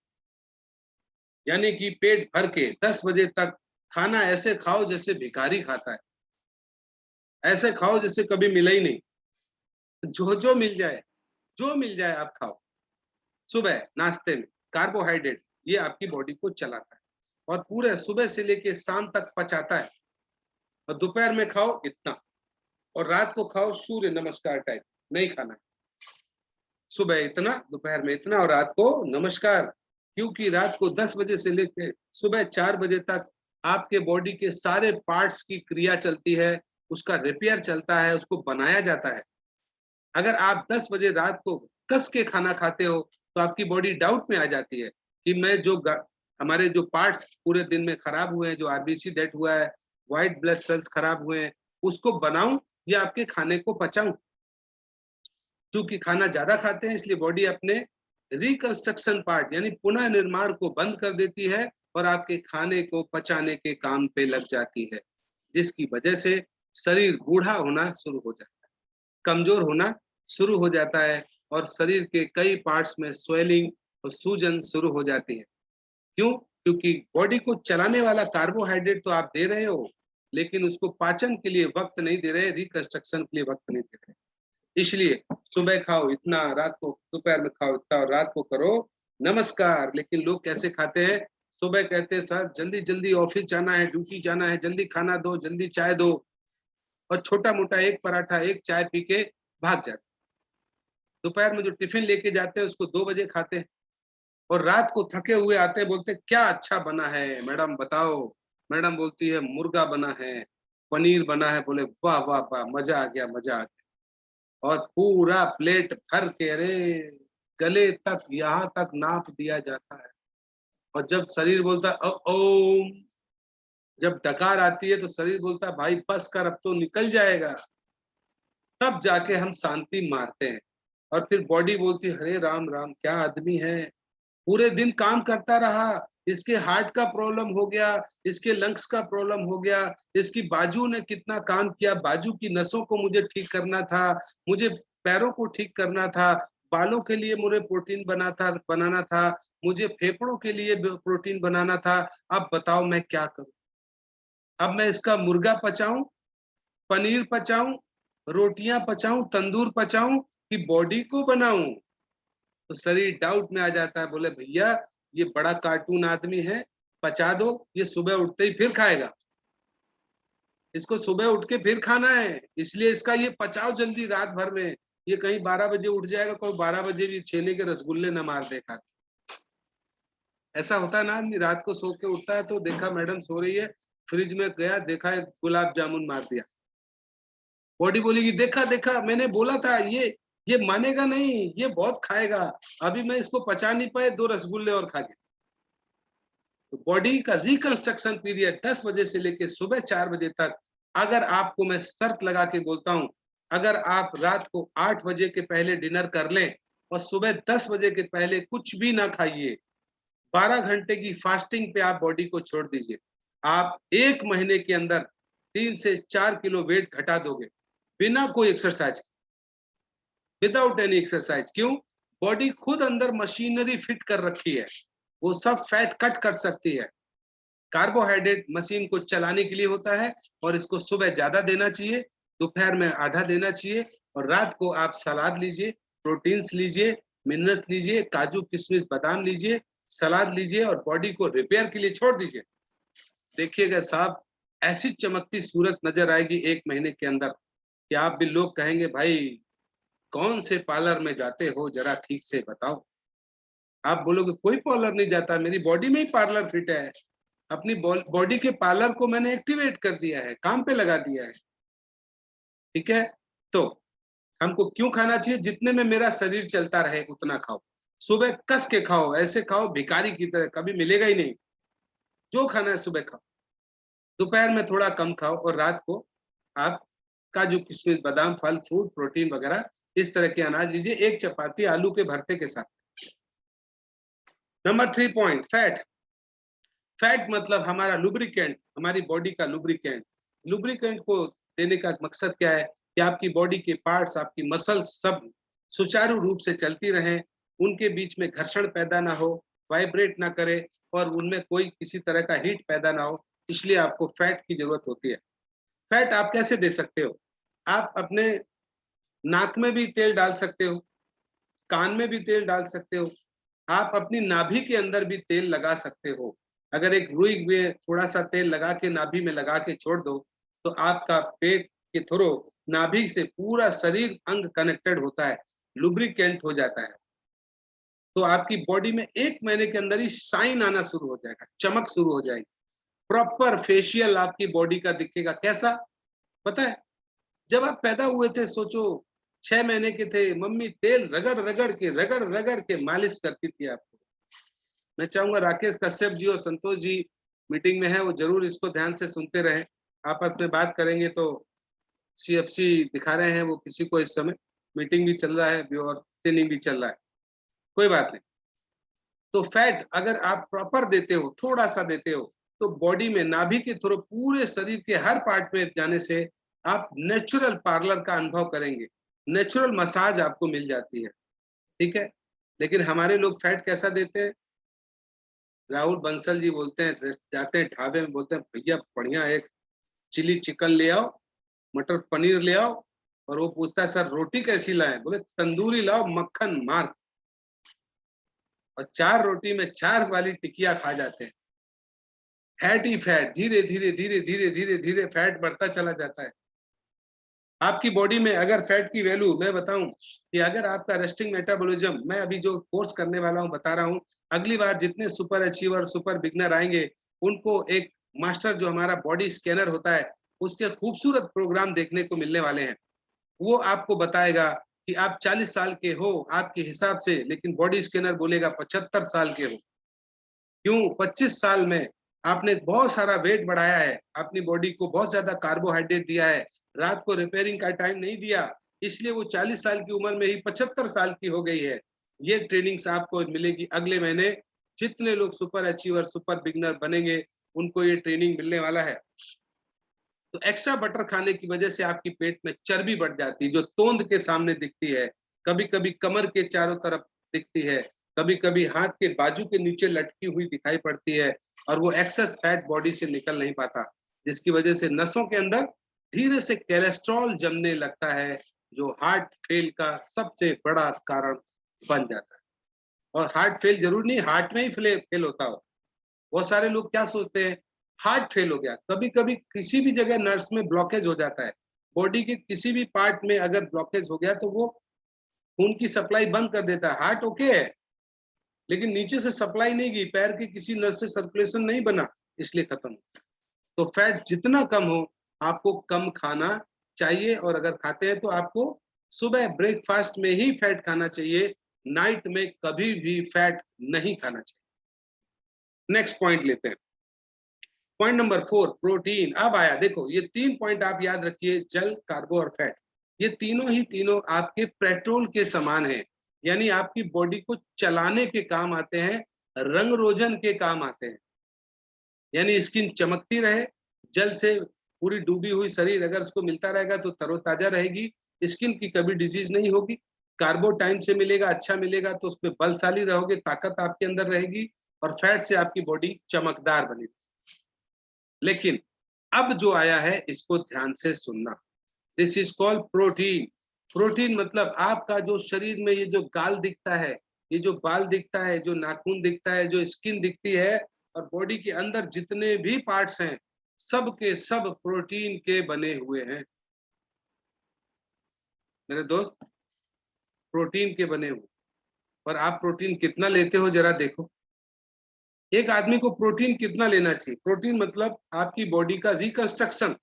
यानी कि पेट भर के 10 बजे तक खाना ऐसे खाओ जैसे भिखारी खाता है, ऐसे खाओ जैसे कभी मिला ही नहीं, जो जो मिल जाए, जो मिल जाए आप खाओ सुबह नाश्ते में। कार्बोहाइड्रेट ये आपकी बॉडी को चलाता है और पूरे सुबह से लेके शाम तक पचाता है। और दोपहर में खाओ इतना, और रात को खाओ सूर्य नमस्कार टाइप, नहीं खाना है। सुबह इतना, दोपहर में इतना और रात को नमस्कार, क्योंकि रात को 10 बजे से लेकर सुबह 4 बजे तक आपके बॉडी के सारे पार्ट्स की क्रिया चलती है, उसका रिपेयर चलता है, उसको बनाया जाता है। अगर आप 10 बजे रात को कस के खाना खाते हो तो आपकी बॉडी डाउट में आ जाती है कि मैं जो हमारे जो पार्ट्स पूरे दिन में खराब हुए हैं, जो आरबीसी डेड हुआ है, व्हाइट ब्लड सेल्स खराब हुए हैं, उसको बनाऊं या आपके खाने को पचाऊं। क्योंकि खाना ज्यादा खाते हैं इसलिए बॉडी अपने रिकंस्ट्रक्शन पार्ट यानी पुनः निर्माण को बंद कर देती है और आपके खाने को पचाने के काम पे लग जाती है, जिसकी वजह से शरीर बूढ़ा होना शुरू हो जाता है, कमजोर होना शुरू हो जाता है और शरीर के कई पार्ट्स में स्वेलिंग और सूजन शुरू हो जाती है। क्यों? क्योंकि बॉडी को चलाने वाला कार्बोहाइड्रेट तो आप दे रहे हो, लेकिन उसको पाचन के लिए वक्त नहीं दे रहे, रिकंस्ट्रक्शन के लिए वक्त नहीं दे रहे। इसलिए सुबह खाओ इतना, रात को दोपहर में खाओ इतना और रात को करो नमस्कार। लेकिन लोग कैसे खाते हैं, सुबह कहते हैं सर जल्दी जल्दी ऑफिस जाना है, ड्यूटी जाना है, जल्दी खाना दो, जल्दी चाय दो, और छोटा मोटा एक पराठा एक चाय पी के भाग जाते। दोपहर में जो टिफिन लेके जाते हैं उसको 2 बजे खाते हैं और रात को थके हुए आते हैं, बोलते हैं क्या अच्छा बना है मैडम बताओ। मैडम बोलती है मुर्गा बना है, पनीर बना है, बोले वाह वाह वाह मजा आ गया मजा आ गया, और पूरा प्लेट भर के अरे गले तक यहाँ तक नाप दिया जाता है। और जब शरीर बोलता है ओम, जब डकार आती है तो शरीर बोलता है भाई बस कर अब तो निकल जाएगा, तब जाके हम शांति मारते हैं। और फिर बॉडी बोलती है हरे राम राम क्या आदमी है, पूरे दिन काम करता रहा, इसके हार्ट का प्रॉब्लम हो गया, इसके लंग्स का प्रॉब्लम हो गया, इसकी बाजू ने कितना काम किया, बाजू की नसों को मुझे ठीक करना था, मुझे पैरों को ठीक करना था, बालों के लिए मुझे प्रोटीन बनाना था, मुझे फेफड़ों के लिए प्रोटीन बनाना था। अब बताओ मैं क्या करूं? अब मैं इसका मुर्गा पचाऊं, पनीर पचाऊं, रोटियां पचाऊं, तंदूर पचाऊं कि बॉडी को बनाऊं? तो शरीर डाउट में आ जाता है, बोले भैया ये बड़ा कार्टून आदमी है, पचा दो, ये सुबह उठते ही फिर खाएगा, इसको सुबह उठ के फिर खाना है, इसलिए इसका ये पचाओ जल्दी रात भर में। ये कहीं 12 बजे उठ जाएगा, कोई 12 बजे भी छेने के रसगुल्ले न मार देखा। ऐसा होता है ना, आदमी रात को सो के उठता है तो देखा मैडम सो रही है, फ्रिज में गया देखा एक गुलाब जामुन मार दिया, बॉडी बोलेगी देखा देखा मैंने बोला था ये मानेगा नहीं, ये बहुत खाएगा, अभी मैं इसको पचा नहीं पाए, 2 रसगुल्ले और खा गया। तो बॉडी का रिकंस्ट्रक्शन पीरियड 10 बजे से लेकर सुबह 4 बजे तक। अगर आपको मैं शर्त लगा के बोलता हूं, अगर आप रात को 8 बजे के पहले डिनर कर लें और सुबह 10 बजे के पहले कुछ भी ना खाइए, 12 घंटे की फास्टिंग पे आप बॉडी को छोड़ दीजिए, आप 1 महीने के अंदर 3 से 4 किलो वेट घटा दोगे, बिना कोई एक्सरसाइज, विदाउट एनी एक्सरसाइज। क्यों? बॉडी खुद अंदर मशीनरी फिट कर रखी है, वो सब फैट कट कर सकती है। कार्बोहाइड्रेट मशीन को चलाने के लिए होता है और इसको सुबह ज्यादा देना चाहिए, दोपहर में आधा देना चाहिए, और रात को आप सलाद लीजिए, प्रोटीन्स लीजिए, मिनरल्स लीजिए, काजू किशमिश बादाम लीजिए, सलाद लीजिए और बॉडी को रिपेयर के लिए छोड़ दीजिए। देखिएगा साहब ऐसी चमकती सूरत नजर आएगी 1 महीने के अंदर कि आप भी लोग कहेंगे भाई कौन से पार्लर में जाते हो जरा ठीक से बताओ। आप बोलोगे कोई पार्लर नहीं जाता, मेरी बॉडी में ही पार्लर फिट है, अपनी बॉडी के पार्लर को मैंने एक्टिवेट कर दिया है, काम पे लगा दिया है। ठीक है, तो हमको क्यों खाना चाहिए? जितने में मेरा शरीर चलता रहे उतना खाओ, सुबह कस के खाओ, ऐसे खाओ भिखारी की तरह, कभी मिलेगा ही नहीं, जो खाना है सुबह खाओ। दोपहर में थोड़ा कम खाओ और रात को आप काजू किशमिश बादाम फल फ्रूट प्रोटीन वगैरह इस तरह के अनाज लीजिए, एक चपाती आलू के भरते के साथ। Number 3 point, fat. फैट मतलब हमारा लुब्रिकेंट, हमारी बॉडी का लुब्रिकेंट। लुब्रिकेंट को देने का मकसद क्या है कि आपकी बॉडी के पार्ट्स, आपकी मसल्स सब सुचारू रूप से चलती रहें, उनके बीच में घर्षण पैदा ना हो, वाइब्रेट ना करे और उनमें कोई किसी तरह का हीट पैदा ना हो, इसलिए आपको फैट की जरूरत होती है। फैट आप कैसे दे सकते हो? आप अपने नाक में भी तेल डाल सकते हो, कान में भी तेल डाल सकते हो, आप अपनी नाभि के अंदर भी तेल लगा सकते हो। अगर एक रुई में थोड़ा सा तेल लगा के नाभि में लगा के छोड़ दो तो आपका पेट के थ्रू नाभि से पूरा शरीर अंग कनेक्टेड होता है, लुब्रिकेंट हो जाता है। तो आपकी बॉडी में 1 महीने के अंदर ही शाइन आना शुरू हो जाएगा, चमक शुरू हो जाएगी, प्रॉपर फेशियल आपकी बॉडी का दिखेगा। कैसा पता है? जब आप पैदा हुए थे, सोचो 6 महीने के थे, मम्मी तेल रगड़ रगड़ के मालिश करती थी आपको। मैं चाहूंगा राकेश कश्यप जी और संतोष जी मीटिंग में है, वो जरूर इसको ध्यान से सुनते रहें। आपस में बात करेंगे तो सीएफसी दिखा रहे हैं वो किसी को, इस समय मीटिंग भी चल रहा है और ट्रेनिंग भी चल रहा है, कोई बात नहीं। तो फैट अगर आप प्रॉपर देते हो, थोड़ा सा देते हो, तो बॉडी में नाभि के थ्रू पूरे शरीर के हर पार्ट में जाने से आप नेचुरल पार्लर का अनुभव करेंगे, नेचुरल मसाज आपको मिल जाती है। ठीक है, लेकिन हमारे लोग फैट कैसा देते हैं? राहुल बंसल जी बोलते हैं, जाते हैं ढाबे में, बोलते हैं भैया बढ़िया एक चिली चिकन ले आओ, मटर पनीर ले आओ, और वो पूछता है सर रोटी कैसी लाए? बोले तंदूरी लाओ मक्खन मार, और 4 रोटी में 4 वाली टिकिया खा जाते हैं। फैट ही फैट, धीरे धीरे धीरे धीरे धीरे धीरे फैट बढ़ता चला जाता है। आपकी बॉडी में अगर फैट की वैल्यू मैं बताऊं कि अगर आपका रेस्टिंग मेटाबॉलिज्म, मैं अभी जो कोर्स करने वाला हूं बता रहा हूं, अगली बार जितने सुपर अचीवर सुपर बिगनर आएंगे उनको एक मास्टर जो हमारा बॉडी स्कैनर होता है उसके खूबसूरत प्रोग्राम देखने को मिलने वाले हैं। वो आपको बताएगा कि आप 40 साल के हो आपके हिसाब से, लेकिन बॉडी स्कैनर बोलेगा 75 साल के हो। क्यों? 25 साल में आपने बहुत सारा वेट बढ़ाया है, अपनी बॉडी को बहुत ज्यादा कार्बोहाइड्रेट दिया है, रात को रिपेयरिंग का टाइम नहीं दिया, इसलिए वो 40 साल की उम्र में ही 75 साल की हो गई है। ये ट्रेनिंग्स आपको मिलेगी अगले महीने। जितने लोग सुपर अचीवर सुपर बिगनर बनेंगे उनको ये ट्रेनिंग मिलने वाला है। तो एक्स्ट्रा बटर खाने की वजह से आपकी पेट में चर्बी बढ़ जाती है जो तोंद के सामने दिखती है, कभी कभी कमर के चारों तरफ दिखती है, कभी कभी हाथ के बाजू के नीचे लटकी हुई दिखाई पड़ती है, और वो एक्सेस फैट बॉडी से निकल नहीं पाता, जिसकी वजह से नसों के अंदर धीरे से कोलेस्ट्रॉल जमने लगता है, जो हार्ट फेल का सबसे बड़ा कारण बन जाता है। और हार्ट फेल जरूर नहीं हार्ट में ही फेल होता हो। बहुत सारे लोग क्या सोचते हैं, हार्ट फेल हो गया, कभी कभी किसी भी जगह नर्स में ब्लॉकेज हो जाता है, बॉडी के किसी भी पार्ट में अगर ब्लॉकेज हो गया तो वो खून की सप्लाई बंद कर देता है। हार्ट ओके है लेकिन नीचे से सप्लाई नहीं गई, पैर के किसी नस से सर्कुलेशन नहीं बना, इसलिए खत्म। तो फैट जितना कम हो आपको कम खाना चाहिए, और अगर खाते हैं तो आपको सुबह ब्रेकफास्ट में ही फैट खाना चाहिए, नाइट में कभी भी फैट नहीं खाना चाहिए। नेक्स्ट पॉइंट लेते हैं, पॉइंट नंबर 4, प्रोटीन। अब आया, देखो ये 3 पॉइंट आप याद रखिए, जल कार्बो और फैट, ये तीनों आपके पेट्रोल के समान है, यानी आपकी बॉडी को चलाने के काम आते हैं, रंग रोजन के काम आते हैं, यानी स्किन चमकती रहे, जल से पूरी डूबी हुई शरीर अगर उसको मिलता रहेगा तो तरोताजा रहेगी, स्किन की कभी डिजीज नहीं होगी, कार्बो टाइम से मिलेगा, अच्छा मिलेगा तो उसमें बलशाली रहोगे, ताकत आपके अंदर रहेगी, और फैट से आपकी बॉडी चमकदार बनेगी। लेकिन अब जो आया है इसको ध्यान से सुनना, this is called protein. Protein मतलब आपका जो शरीर में ये जो गाल दिखता है, ये जो बाल दिखता है, जो नाखून दिखता है, जो स्किन दिखती है, और बॉडी के अंदर जितने भी पार्ट्स हैं सब के सब प्रोटीन के बने हुए हैं मेरे दोस्त, प्रोटीन के बने हुए। और आप प्रोटीन कितना लेते हो जरा देखो, एक आदमी को प्रोटीन कितना लेना चाहिए? प्रोटीन मतलब आपकी बॉडी का रिकंस्ट्रक्शन।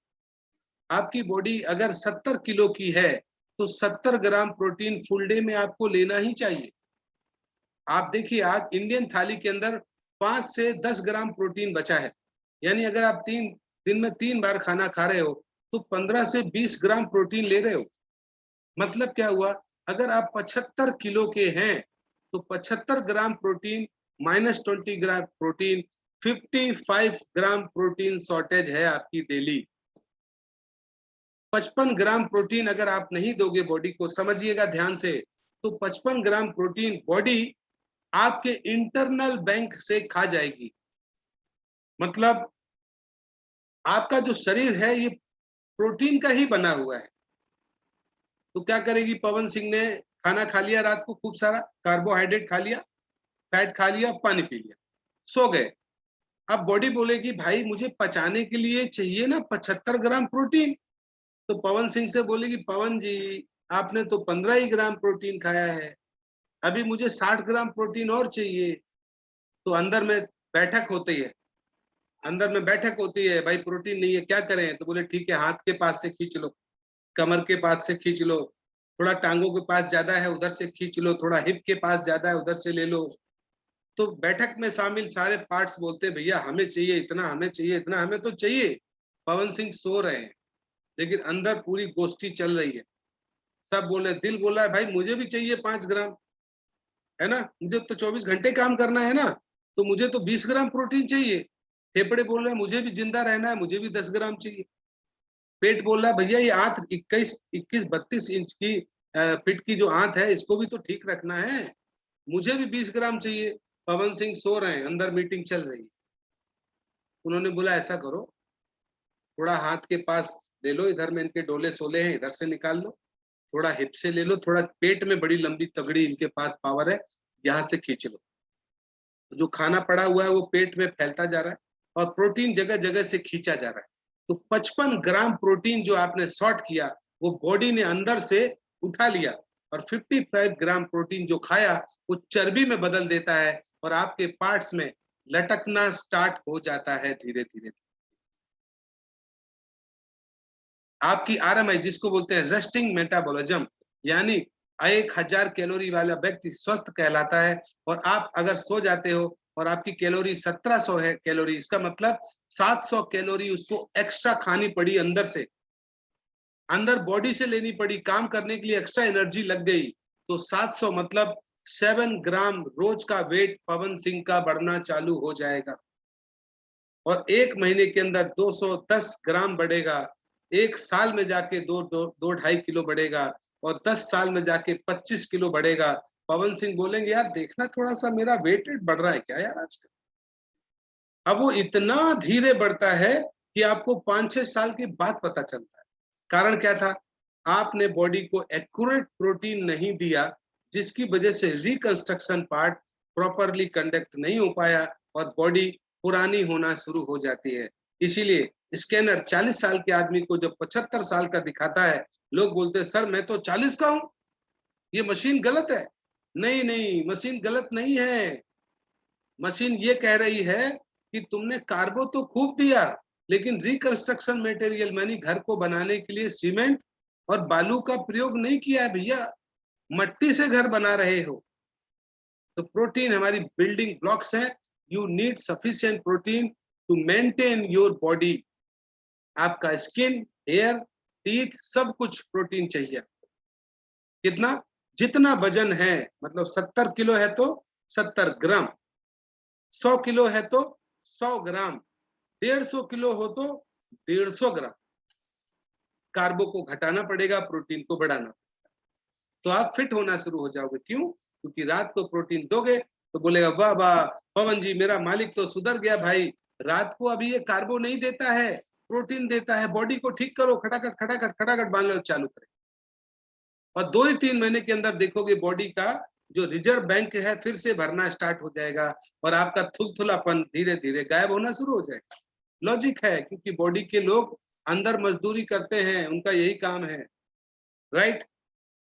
आपकी बॉडी अगर 70 किलो की है तो 70 ग्राम प्रोटीन फुल डे में आपको लेना ही चाहिए। आप देखिए आज इंडियन थाली के अंदर 5 से 10 ग्राम प्रोटीन बचा है, यानी अगर आप 3 दिन में 3 बार खाना खा रहे हो तो 15 से 20 ग्राम प्रोटीन ले रहे हो। मतलब क्या हुआ, अगर आप 75 किलो के हैं तो 75 gram protein minus 20 gram protein, 55 gram protein shortage है आपकी डेली। 55 ग्राम प्रोटीन अगर आप नहीं दोगे बॉडी को, समझिएगा ध्यान से, तो 55 ग्राम प्रोटीन बॉडी आपके इंटरनल बैंक से खा जाएगी। मतलब आपका जो शरीर है ये प्रोटीन का ही बना हुआ है। तो क्या करेगी, पवन सिंह ने खाना खा लिया रात को, खूब सारा कार्बोहाइड्रेट खा लिया, फैट खा लिया, पानी पी लिया, सो गए। अब बॉडी बोलेगी भाई मुझे पचाने के लिए चाहिए ना 75 ग्राम प्रोटीन। तो पवन सिंह से बोलेगी पवन जी आपने तो 15 ही ग्राम प्रोटीन खाया है, अभी मुझे 60 ग्राम प्रोटीन और चाहिए। तो अंदर में बैठक होती है, अंदर में बैठक होती है, भाई प्रोटीन नहीं है क्या करें। तो बोले ठीक है, हाथ के पास से खींच लो, कमर के पास से खींच लो, थोड़ा टांगों के पास ज्यादा है उधर से खींच लो, थोड़ा हिप के पास ज्यादा है उधर से ले लो। तो बैठक में शामिल सारे पार्ट्स बोलते भैया हमें चाहिए इतना, हमें चाहिए इतना, हमें तो चाहिए। पवन सिंह सो रहे हैं लेकिन अंदर पूरी गोष्ठी चल रही है। सब बोले, दिल बोला है भाई मुझे भी चाहिए 5 ग्राम, है ना, मुझे तो 24 घंटे काम करना है ना, तो मुझे तो 20 ग्राम प्रोटीन चाहिए। फेफड़े बोल रहे हैं मुझे भी जिंदा रहना है, मुझे भी 10 ग्राम चाहिए। पेट बोल रहा है भैया ये आंत 21-32 इंच की फीट की जो आंत है इसको भी तो ठीक रखना है, मुझे भी 20 ग्राम चाहिए। पवन सिंह सो रहे हैं, अंदर मीटिंग चल रही है। उन्होंने बोला ऐसा करो, थोड़ा हाथ के पास ले लो, इधर में इनके डोले सोले हैं इधर से निकाल लो, थोड़ा हिप से ले लो, थोड़ा पेट में बड़ी लंबी तगड़ी इनके पास पावर है, यहाँ से खींच लो। जो खाना पड़ा हुआ है वो पेट में फैलता जा रहा है और प्रोटीन जगह जगह से खींचा जा रहा है। तो 55 ग्राम प्रोटीन जो आपने शॉर्ट किया वो बॉडी ने अंदर से उठा लिया, और 55 ग्राम प्रोटीन जो खाया वो चर्बी में बदल देता है और आपके पार्ट्स में लटकना स्टार्ट हो जाता है धीरे धीरे। आपकी आरएमआई जिसको बोलते हैं रेस्टिंग मेटाबॉलिज्म, यानी 1000 कैलोरी वाला व्यक्ति स्वस्थ कहलाता है। और आप अगर सो जाते हो और आपकी कैलोरी 1700 है कैलोरी, इसका मतलब 700 कैलोरी उसको एक्स्ट्रा खानी पड़ी अंदर से, अंदर बॉडी से लेनी पड़ी, काम करने के लिए एक्स्ट्रा एनर्जी लग गई। तो 700 मतलब 7 ग्राम रोज का वेट पवन सिंह का बढ़ना चालू हो जाएगा और 1 महीने के अंदर 210 ग्राम बढ़ेगा, 1 साल में जाके 2-2.5 किलो बढ़ेगा और 10 साल में जाके 25 किलो बढ़ेगा। पवन सिंह बोलेंगे यार देखना थोड़ा सा मेरा वेट बढ़ रहा है क्या यार आजकल। अब वो इतना धीरे बढ़ता है कि आपको 5-6 साल के बाद पता चलता है। कारण क्या था, आपने बॉडी को एक्यूरेट प्रोटीन नहीं दिया, जिसकी वजह से रिकंस्ट्रक्शन पार्ट प्रॉपरली कंडक्ट नहीं हो पाया और बॉडी पुरानी होना शुरू हो जाती है। इसीलिए स्कैनर 40 साल के आदमी को जब 75 साल का दिखाता है, लोग बोलते हैं सर मैं तो 40 का हूं, ये मशीन गलत है। नहीं नहीं, मशीन गलत नहीं है। मशीन ये कह रही है कि तुमने कार्बो तो खूब दिया लेकिन रिकंस्ट्रक्शन मटेरियल मानी घर को बनाने के लिए सीमेंट और बालू का प्रयोग नहीं किया है भैया, मट्टी से घर बना रहे हो। तो प्रोटीन हमारी बिल्डिंग ब्लॉक्स है। You need sufficient protein to maintain your body. आपका स्किन, हेयर, टीथ सब कुछ प्रोटीन चाहिए। कितना, जितना वजन है, मतलब 70 किलो है तो 70 ग्राम, 100 किलो है तो 100 ग्राम, 150 किलो हो तो 150 ग्राम। कार्बो को घटाना पड़ेगा, प्रोटीन को बढ़ाना, तो आप फिट होना शुरू हो जाओगे। क्यों? क्योंकि रात को प्रोटीन दोगे तो बोलेगा वाह वाह पवन जी मेरा मालिक तो सुधर गया भाई, रात को अभी ये कार्बो नहीं देता है प्रोटीन देता है, बॉडी को ठीक करो, खटाखट खटाखट खटाखट बांधना चालू करें। और 2 ही 3 महीने के अंदर देखोगे बॉडी का जो रिजर्व बैंक है फिर से भरना स्टार्ट हो जाएगा और आपका थुलथुलापन धीरे धीरे गायब होना शुरू हो जाएगा। लॉजिक है, क्योंकि बॉडी के लोग अंदर मजदूरी करते हैं, उनका यही काम है, राइट।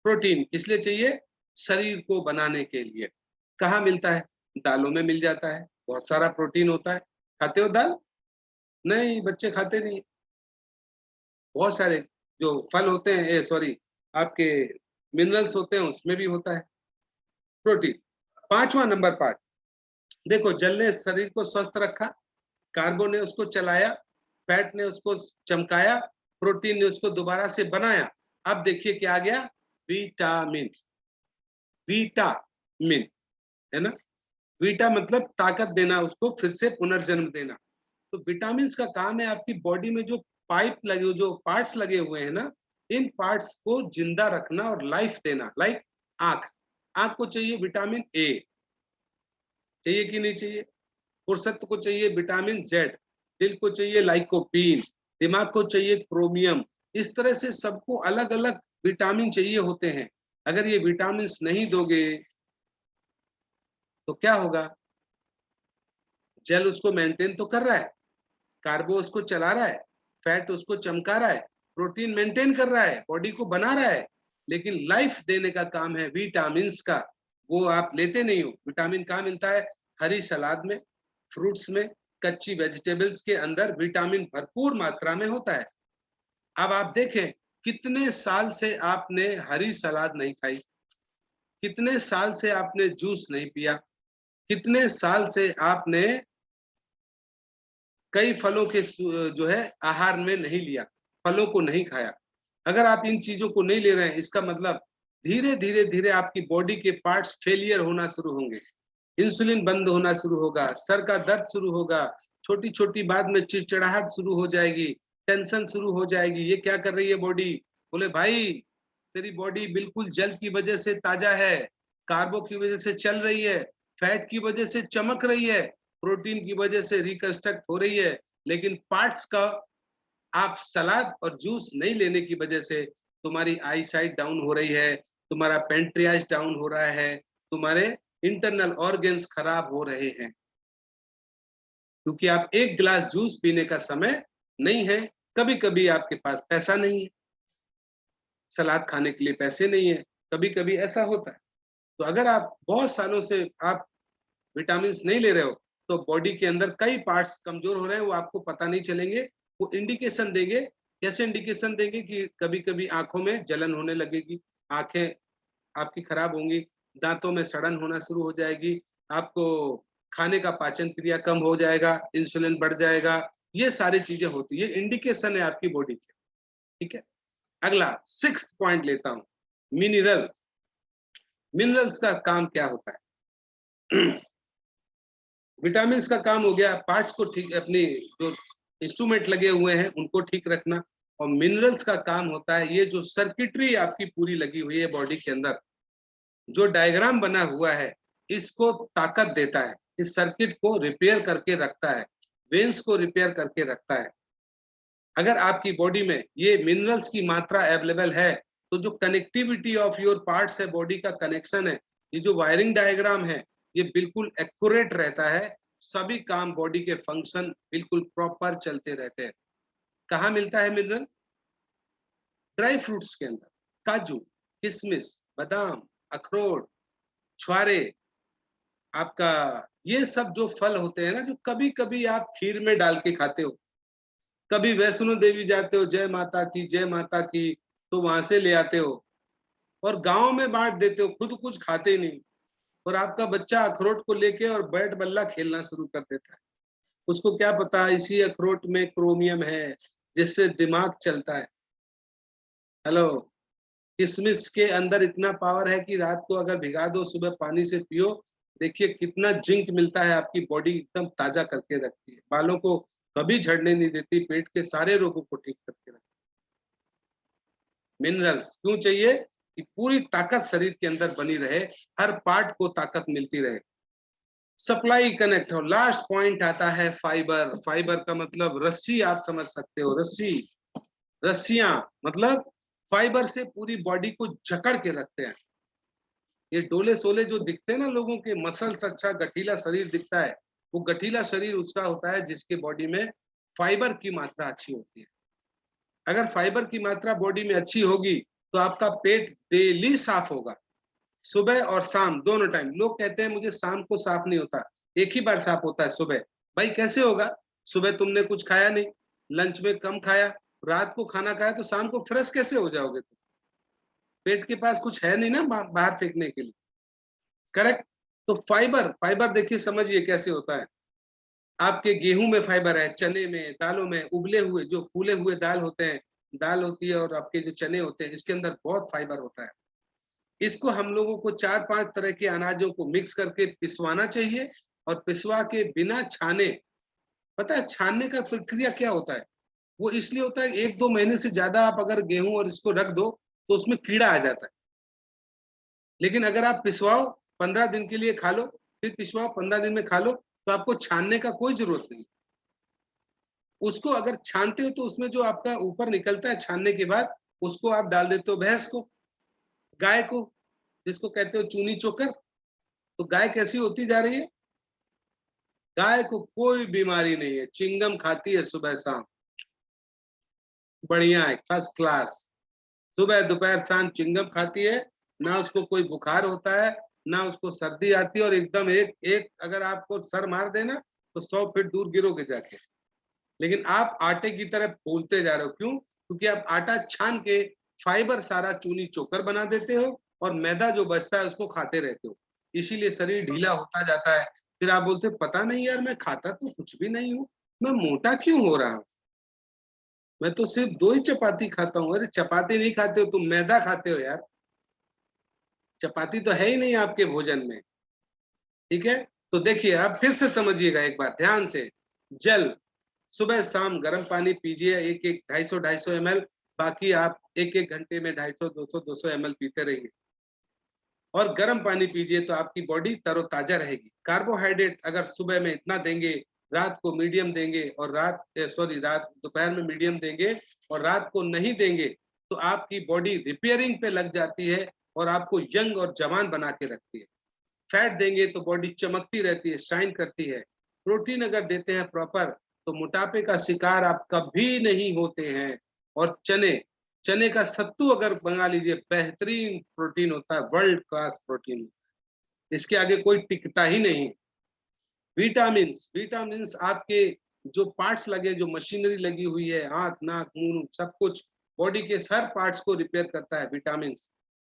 प्रोटीन किस लिए चाहिए? शरीर को बनाने के लिए। कहाँ मिलता है? दालों में मिल जाता है, बहुत सारा प्रोटीन होता है। खाते हो दाल? नहीं, बच्चे खाते नहीं। बहुत सारे जो फल होते हैं, सॉरी आपके मिनरल्स होते हैं उसमें भी होता है प्रोटीन। 5वां नंबर पार्ट, देखो जल ने शरीर को स्वस्थ रखा, कार्बन ने उसको चलाया, फैट ने उसको चमकाया, प्रोटीन ने उसको दोबारा से बनाया। अब देखिए क्या आ गया, विटामिन। विटामिन है ना, वीटा मतलब ताकत देना, उसको फिर से पुनर्जन्म देना। तो विटामिन का काम है आपकी बॉडी में जो पाइप लगे, जो पार्ट्स लगे हुए हैं ना, इन पार्ट्स को जिंदा रखना और लाइफ देना। लाइक आंख, आंख को चाहिए विटामिन ए, चाहिए कि नहीं चाहिए? पुरुषत्व को चाहिए विटामिन जेड, दिल को चाहिए लाइकोपीन, दिमाग को चाहिए क्रोमियम। इस तरह से सबको अलग अलग विटामिन चाहिए होते हैं। अगर ये विटामिन नहीं दोगे तो क्या होगा? जेल उसको मेंटेन तो कर रहा है, कार्बो उसको चला रहा है, फैट उसको चमका रहा है, प्रोटीन मेंटेन कर रहा है, बॉडी को बना रहा है, लेकिन लाइफ देने का काम है विटामिन का। वो आप लेते नहीं हो। विटामिन कहाँ मिलता है? हरी सलाद में, फ्रूट्स में, कच्ची वेजिटेबल्स के अंदर विटामिन भरपूर मात्रा में होता है। अब आप देखें, कितने साल से आपने हरी सलाद नहीं खाई, कितने साल से आपने जूस नहीं पिया, कितने साल से आपने कई फलों के जो है आहार में नहीं लिया, फलों को नहीं खाया। अगर आप इन चीजों को नहीं ले रहे हैं, इसका मतलब धीरे धीरे धीरे आपकी बॉडी के पार्ट्स फेलियर होना शुरू होंगे, इंसुलिन बंद होना शुरू होगा, सर का दर्द शुरू होगा, छोटी छोटी बात में चिड़चिड़ाहट शुरू हो जाएगी, टेंशन शुरू हो जाएगी। ये क्या कर रही है बॉडी? बोले भाई, तेरी बॉडी बिल्कुल जल की वजह से ताजा है, कार्बो की वजह से चल रही है, फैट की वजह से चमक रही है, प्रोटीन की वजह से रिकंस्ट्रक्ट हो रही है, लेकिन पार्ट्स का आप सलाद और जूस नहीं लेने की वजह से तुम्हारी आई साइट डाउन हो रही है, तुम्हारा पेंट्रियाज डाउन हो रहा है, तुम्हारे इंटरनल ऑर्गन्स खराब हो रहे हैं, क्योंकि आप एक गिलास जूस पीने का समय नहीं है। कभी कभी आपके पास पैसा नहीं है, सलाद खाने के लिए पैसे नहीं है, कभी कभी ऐसा होता है। तो अगर आप बहुत सालों से आप विटामिन नहीं ले रहे हो, तो बॉडी के अंदर कई पार्ट्स कमजोर हो रहे हैं, वो आपको पता नहीं चलेंगे। वो इंडिकेशन देंगे। कैसे इंडिकेशन देंगे? कि कभी कभी आंखों में जलन होने लगेगी, आंखें आपकी खराब होंगी, दांतों में सड़न होना शुरू हो जाएगी, आपको खाने का पाचन क्रिया कम हो जाएगा, इंसुलिन बढ़ जाएगा। ये सारी चीजें होती है, इंडिकेशन है आपकी बॉडी के। ठीक है, अगला 6th पॉइंट लेता हूं, मिनरल। मिनरल्स का काम क्या होता है? विटामिन का काम हो गया पार्ट्स को ठीक, अपनी जो इंस्ट्रूमेंट लगे हुए हैं उनको ठीक रखना, और मिनरल्स का काम होता है ये जो सर्किटरी आपकी पूरी लगी हुई है बॉडी के अंदर, जो डायग्राम बना हुआ है, इसको ताकत देता है, इस सर्किट को रिपेयर करके रखता है, वेन्स को रिपेयर करके रखता है। अगर आपकी बॉडी में ये मिनरल्स की मात्रा अवेलेबल है, तो जो कनेक्टिविटी ऑफ योर पार्ट्स है, बॉडी का कनेक्शन है, ये जो वायरिंग डायग्राम है, ये बिल्कुल एक्यूरेट रहता है। सभी काम, बॉडी के फंक्शन बिल्कुल प्रॉपर चलते रहते हैं। कहाँ मिलता है मिनरल? ड्राई फ्रूट्स के अंदर, काजू, किशमिश, बादाम, अखरोट, छुआरे, आपका ये सब जो फल होते हैं ना, जो कभी कभी आप खीर में डाल के खाते हो, कभी वैष्णो देवी जाते हो, जय माता की जय माता की, तो वहां से ले आते हो और गांव में बांट देते हो, खुद कुछ खाते नहीं, और आपका बच्चा अखरोट को लेके और बैट बल्ला खेलना शुरू कर देता है। उसको क्या पता इसी अखरोट में क्रोमियम है, जिससे दिमाग चलता है। हेलो, किशमिश के अंदर इतना पावर है कि रात को अगर भिगा दो, सुबह पानी से पियो, देखिए कितना जिंक मिलता है, आपकी बॉडी एकदम ताजा करके रखती है, बालों को कभी झड़ने नहीं देती, पेट के सारे रोगों को ठीक करके रखती है। मिनरल्स क्यों चाहिए? कि पूरी ताकत शरीर के अंदर बनी रहे, हर पार्ट को ताकत मिलती रहे, सप्लाई कनेक्ट हो। लास्ट पॉइंट आता है फाइबर। फाइबर का मतलब रस्सी, आप समझ सकते हो, रस्सी, रस्सियां, मतलब फाइबर से पूरी बॉडी को जकड़ के रखते हैं। ये डोले सोले जो दिखते हैं ना लोगों के, मसल्स, अच्छा गठीला शरीर दिखता है, वो गठीला शरीर उसका होता है जिसके बॉडी में फाइबर की मात्रा अच्छी होती है। अगर फाइबर की मात्रा बॉडी में अच्छी होगी तो आपका पेट डेली साफ होगा, सुबह और शाम दोनों टाइम। लोग कहते हैं मुझे शाम को साफ नहीं होता, एक ही बार साफ होता है सुबह। भाई कैसे होगा? सुबह तुमने कुछ खाया नहीं, लंच में कम खाया, रात को खाना खाया, तो शाम को फ्रेश कैसे हो जाओगे तुम? पेट के पास कुछ है नहीं ना बाहर फेंकने के लिए। करेक्ट? तो फाइबर, फाइबर देखिए, समझिए कैसे होता है। आपके गेहूं में फाइबर है, चने में, दालों में, उबले हुए जो फूले हुए दाल होते हैं, दाल होती है और आपके जो चने होते हैं, इसके अंदर बहुत फाइबर होता है। इसको हम लोगों को 4-5 तरह के अनाजों को मिक्स करके पिसवाना चाहिए और पिसवा के बिना छाने, पता है छानने का प्रक्रिया क्या होता है? वो इसलिए होता है 1-2 महीने से ज्यादा आप अगर गेहूं और इसको रख दो तो उसमें कीड़ा आ जाता है। लेकिन अगर आप पिसवाओ, 15 दिन के लिए खा लो, फिर पिसवाओ 15 दिन में खा लो, तो आपको छानने का कोई जरूरत नहीं। उसको अगर छानते हो तो उसमें जो आपका ऊपर निकलता है छानने के बाद, उसको आप डाल देते हो भैंस को, गाय को, जिसको कहते हो चूनी चोकर। तो गाय कैसी होती जा रही है? गाय को कोई बीमारी नहीं है, चिंगम खाती है सुबह शाम, बढ़िया है, फर्स्ट क्लास। सुबह दोपहर शाम चिंगम खाती है, ना उसको कोई बुखार होता है, ना उसको सर्दी आती है, और एकदम एक एक अगर आपको सर मार देना तो 100 फीट दूर गिरोगे जाके। लेकिन आप आटे की तरफ फूलते जा रहे हो, क्यों? क्योंकि आप आटा छान के फाइबर सारा चूनी चोकर बना देते हो और मैदा जो बचता है उसको खाते रहते हो, इसीलिए शरीर ढीला होता जाता है। फिर आप बोलते हो पता नहीं यार, मैं खाता तो कुछ भी नहीं हूँ, मैं मोटा क्यों हो रहा हूँ? मैं तो सिर्फ 2 ही चपाती खाता हूँ। अरे चपाती नहीं खाते हो तुम, मैदा खाते हो यार, चपाती तो है ही नहीं आपके भोजन में। ठीक है, तो देखिए अब फिर से समझिएगा एक बार ध्यान से। जल, सुबह शाम गर्म पानी पीजिए, एक एक 250-250 ml। बाकी आप एक एक घंटे में 250-200 ml पीते रहिए और गर्म पानी पीजिए, तो आपकी बॉडी तरोताजा रहेगी। कार्बोहाइड्रेट अगर सुबह में इतना देंगे, रात को मीडियम देंगे, और रात दोपहर में मीडियम देंगे और रात को नहीं देंगे, तो आपकी बॉडी रिपेयरिंग पे लग जाती है और आपको यंग और जवान बना के रखती है। फैट देंगे तो बॉडी चमकती रहती है, शाइन करती है। प्रोटीन अगर देते हैं प्रॉपर, तो मोटापे का शिकार आप कभी नहीं होते हैं। और चने, चने का सत्तू अगर मंगा लीजिए, बेहतरीन प्रोटीन होता है, वर्ल्ड क्लास प्रोटीन, इसके आगे कोई टिकता ही नहीं। विटामिन, विटामिन आपके जो पार्ट्स लगे, जो मशीनरी लगी हुई है, आंख नाक मुंह सब कुछ, बॉडी के हर पार्ट्स को रिपेयर करता है विटामिन।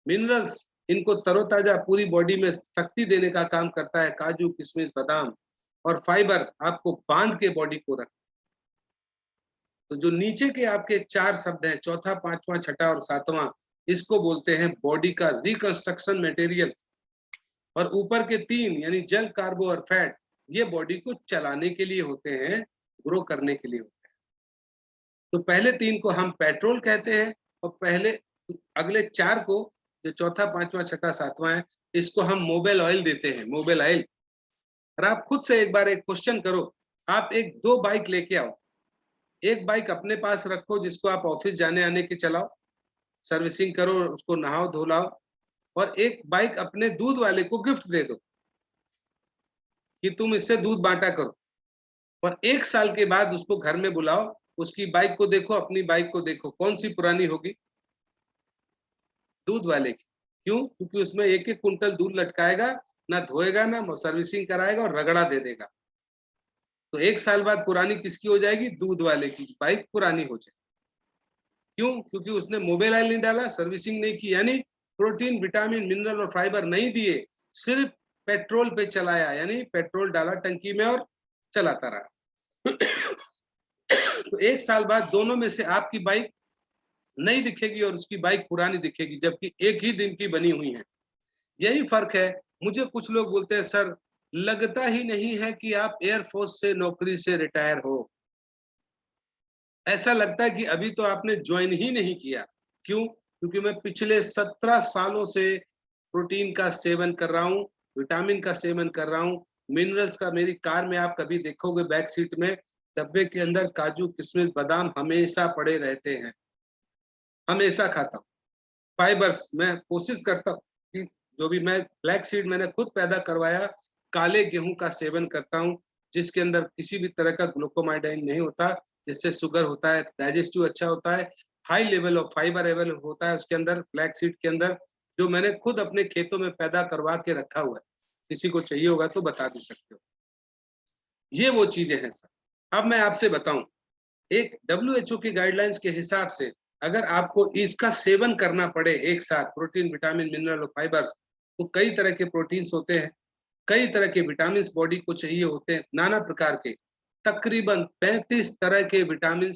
मिनरल्स, इनको तरोताजा पूरी बॉडी में शक्ति देने का काम करता है काजू किशमिश बादाम। और फाइबर आपको बांध के बॉडी को रख। तो जो नीचे के आपके 4 शब्द हैं, चौथा पांचवा छठा और सातवां, इसको बोलते हैं बॉडी का रिकंस्ट्रक्शन मटेरियल। और ऊपर के 3 यानी जल, कार्बो और फैट, ये बॉडी को चलाने के लिए होते हैं, ग्रो करने के लिए होते हैं। तो पहले 3 को हम पेट्रोल कहते हैं, और पहले अगले 4 को, जो चौथा पांचवा छठा सातवां है, इसको हम मोबाइल ऑयल देते हैं, मोबाइल ऑयल। और आप खुद से एक बार एक क्वेश्चन करो, आप एक 2 बाइक लेके आओ, एक बाइक अपने पास रखो जिसको आप ऑफिस जाने आने के चलाओ, सर्विसिंग करो, उसको नहाओ धुलाओ, और एक बाइक अपने दूध वाले को गिफ्ट दे दो कि तुम इससे दूध बांटा करो। और 1 साल के बाद उसको घर में बुलाओ, उसकी बाइक को देखो, अपनी बाइक को देखो, कौन सी पुरानी होगी? दूध वाले की। क्यों? क्योंकि उसमें 1-1 कुंटल दूध लटकाएगा, ना धोएगा, ना सर्विसिंग कराएगा, और रगड़ा दे देगा। तो 1 साल बाद पुरानी किसकी हो जाएगी? दूध वाले की बाइक पुरानी हो जाएगी। क्यों? क्योंकि उसने मोबाइल ऑयल नहीं डाला, सर्विसिंग नहीं की, यानी प्रोटीन विटामिन मिनरल और फाइबर नहीं दिए, सिर्फ पेट्रोल पे चलाया, यानी पेट्रोल डाला टंकी में और चलाता रहा। तो 1 साल बाद दोनों में से आपकी बाइक नई दिखेगी और उसकी बाइक पुरानी दिखेगी, जबकि एक ही दिन की बनी हुई है। यही फर्क है। मुझे कुछ लोग बोलते हैं सर, लगता ही नहीं है कि आप एयरफोर्स से नौकरी से रिटायर हो, ऐसा लगता है कि अभी तो आपने ज्वाइन ही नहीं किया। क्यों? क्योंकि मैं पिछले 17 सालों से प्रोटीन का सेवन कर रहा हूँ, विटामिन का सेवन कर रहा हूँ, मिनरल्स का। मेरी कार में आप कभी देखोगे बैक सीट में डब्बे के अंदर काजू किशमिश बादाम हमेशा पड़े रहते हैं, हमेशा खाता हूँ। फाइबर्स मैं कोशिश करता हूँ कि जो भी मैं ब्लैक सीड मैंने खुद पैदा करवाया, काले गेहूं का सेवन करता हूँ, जिसके अंदर किसी भी तरह का ग्लूकोमाइडाइन नहीं होता, जिससे शुगर होता है, डाइजेस्टिव अच्छा होता है, high level of fibre level होता है उसके अंदर, ब्लैक सीड के अंदर, जो मैंने खुद अपने खेतों में पैदा करवा के रखा हुआ है। किसी को चाहिए होगा तो बता भी सकते हो। ये वो चीजें हैं सर। अब मैं आपसे बताऊं, एक WHO की गाइडलाइंस के हिसाब से अगर आपको इसका सेवन करना पड़े एक साथ, प्रोटीन विटामिन मिनरल और फाइबर्स, तो कई तरह के प्रोटीन्स होते हैं, कई तरह के विटामिन बॉडी को चाहिए होते हैं, नाना प्रकार के। तकरीबन 35 तरह के विटामिन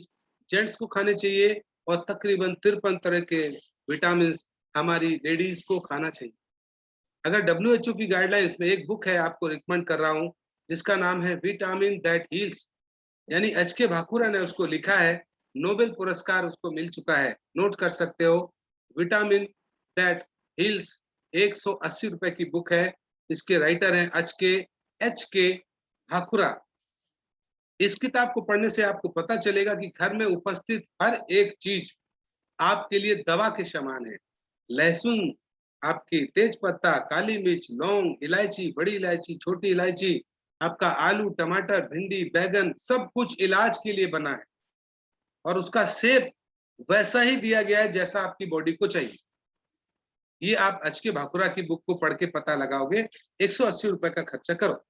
जेंट्स को खाने चाहिए और तकरीबन 53 तरह के विटामिन हमारी लेडीज को खाना चाहिए। अगर WHO की गाइडलाइंस में एक बुक है आपको रिकमेंड कर रहा हूँ जिसका नाम है विटामिन दैट हील्स, यानी एच.के. भाकुरा ने उसको लिखा है, नोबेल पुरस्कार उसको मिल चुका है, नोट कर सकते हो। विटामिन दैट हील्स 180 रुपए की बुक है। इसके राइटर हैं एच के भाकुरा। इस किताब को पढ़ने से आपको पता चलेगा कि घर में उपस्थित हर एक चीज आपके लिए दवा के समान है। लहसुन, आपकी तेज पत्ता, काली मिर्च, लौंग, इलायची, बड़ी इलायची, छोटी इलायची, आपका आलू, टमाटर, भिंडी, बैगन, सब कुछ इलाज के लिए बना है और उसका शेप वैसा ही दिया गया है जैसा आपकी बॉडी को चाहिए। ये आप एच.के. भाकुरा की बुक को पढ़ के पता लगाओगे। 180 रुपए का खर्चा करो।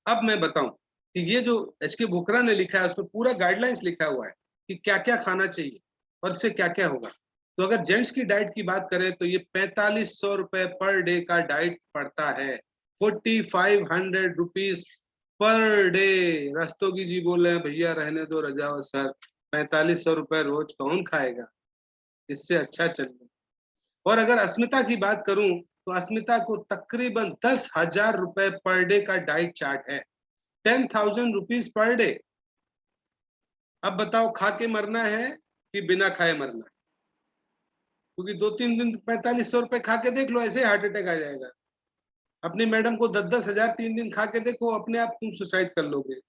अब मैं बताऊं कि ये जो एच.के. भाकुरा ने लिखा है उसमें पूरा गाइडलाइंस लिखा हुआ है कि क्या क्या खाना चाहिए और इससे क्या क्या होगा। तो अगर जेंट्स की डाइट की बात करें तो ये 4500 रुपए पर डे का डाइट पड़ता है। 4500 रुपीज पर डे। रस्तोगी जी बोल रहे हैं भैया रहने दो रजावत सर, 4500 रुपए रोज कौन खाएगा, इससे अच्छा चलिए। और अगर अस्मिता की बात करूं तो अस्मिता को तकरीबन 10,000 रुपए पर डे का डाइट चार्ट है। 10,000 रुपीज पर डे। अब बताओ खा के मरना है कि बिना खाए मरना है? क्योंकि 2-3 दिन 4500 रुपए खा के देख लो, ऐसे हार्ट अटैक आ जाएगा। अपनी मैडम को 10-10 हजार 3 दिन खा के देखो, अपने आप तुम सुसाइड कर लोगे,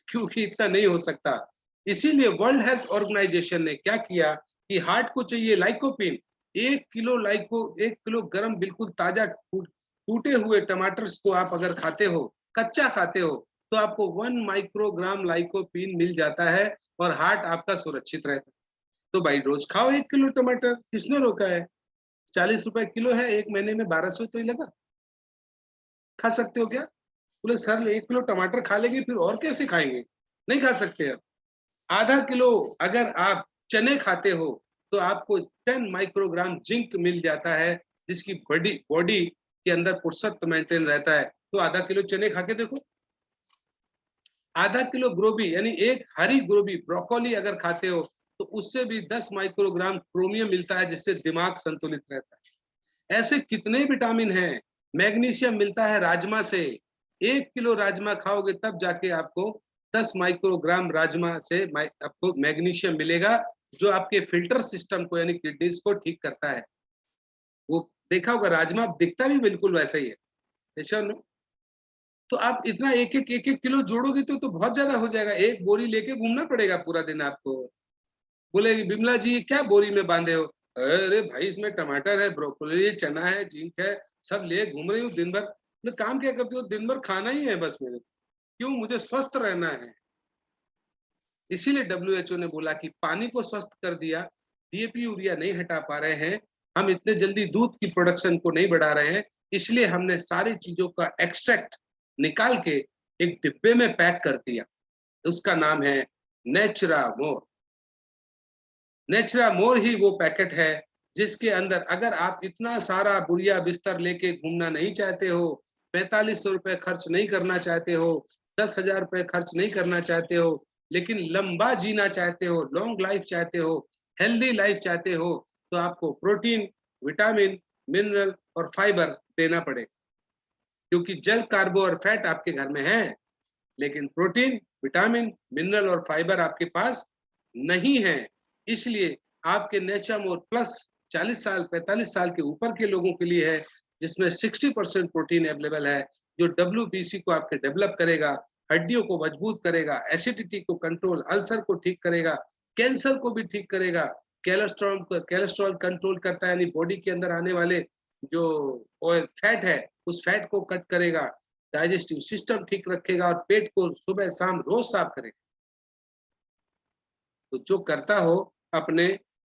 क्योंकि इतना नहीं हो सकता। इसीलिए वर्ल्ड हेल्थ ऑर्गेनाइजेशन ने क्या किया कि हार्ट को चाहिए लाइकोपिन। 1 किलो गर्म बिल्कुल ताजा टूटे हुए टमाटर को आप अगर खाते हो, कच्चा खाते हो, तो आपको 1 माइक्रोग्राम लाइकोपिन मिल जाता है और हार्ट आपका सुरक्षित रहता है। तो भाई रोज खाओ 1 किलो टमाटर, किसने रोका है? 40 रुपए किलो है, एक महीने में 1200 तो ही लगा। खा सकते हो क्या? बोले सर 1 किलो टमाटर खा लेंगे फिर और कैसे खाएंगे? नहीं खा सकते। अब आधा किलो अगर आप चने खाते हो तो आपको 10 माइक्रोग्राम जिंक मिल जाता है, जिसकी बॉडी बॉडी के अंदर पुरुषत्व मेंटेन रहता है। तो आधा किलो चने खा के देखो। आधा किलो गोभी यानी एक हरी गोभी ब्रोकोली अगर खाते हो तो उससे भी 10 माइक्रोग्राम क्रोमियम मिलता है, जिससे दिमाग संतुलित रहता है। ऐसे कितने विटामिन हैं। मैग्नीशियम मिलता है राजमा से। 1 किलो राजमा खाओगे तब जाके आपको 10 माइक्रोग्राम राजमा से आपको मैग्नीशियम मिलेगा, जो आपके फिल्टर सिस्टम को यानी किडनीज को ठीक करता है। वो देखा होगा राजमा दिखता भी बिल्कुल वैसा ही है। तो आप इतना एक एक किलो जोड़ोगे तो बहुत ज्यादा हो जाएगा। एक बोरी लेके घूमना पड़ेगा पूरा दिन आपको। बोले बिमला जी क्या बोरी में बांधे हो? अरे भाई इसमें टमाटर है, ब्रोकोली है, चना है, जिंक है, सब ले घूम रही हूँ दिन भर। मैं काम क्या करती हूँ? दिन भर खाना ही है बस मेरे। क्यों? मुझे स्वस्थ रहना है। इसीलिए WHO ने बोला कि पानी को स्वस्थ कर दिया, डीएपी यूरिया नहीं हटा पा रहे हैं, हम इतने जल्दी दूध की प्रोडक्शन को नहीं बढ़ा रहे हैं, इसलिए हमने सारी चीजों का एक्सट्रैक्ट निकाल के एक डिब्बे में पैक कर दिया। उसका नाम है नेचुरा मोर। नेचुरा मोर ही वो पैकेट है जिसके अंदर अगर आप इतना सारा बुरिया बिस्तर लेके घूमना नहीं चाहते हो, 4500 रुपए खर्च नहीं करना चाहते हो, 10,000 रुपए खर्च नहीं करना चाहते हो, लेकिन लंबा जीना चाहते हो, लॉन्ग लाइफ चाहते हो, हेल्दी लाइफ चाहते हो, तो आपको प्रोटीन, विटामिन, मिनरल और फाइबर देना पड़ेगा। क्योंकि जल, कार्बो और फैट आपके घर में है, लेकिन प्रोटीन, विटामिन, मिनरल और फाइबर आपके पास नहीं है। इसलिए आपके नेचरमोर प्लस 40 साल 45 साल के ऊपर के लोगों के लिए है, जिसमें 60% प्रोटीन अवेलेबल है, जो WBC को आपके डेवलप करेगा, हड्डियों को मजबूत करेगा, एसिडिटी को कंट्रोल, अल्सर को ठीक करेगा, कैंसर को भी ठीक करेगा, कैलेस्ट्रॉल कंट्रोल करता है, यानी बॉडी के अंदर आने वाले जो ऑयल फैट है उस फैट को कट करेगा, डाइजेस्टिव सिस्टम ठीक रखेगा और पेट को सुबह शाम रोज साफ करेगा। तो जो करता हो अपने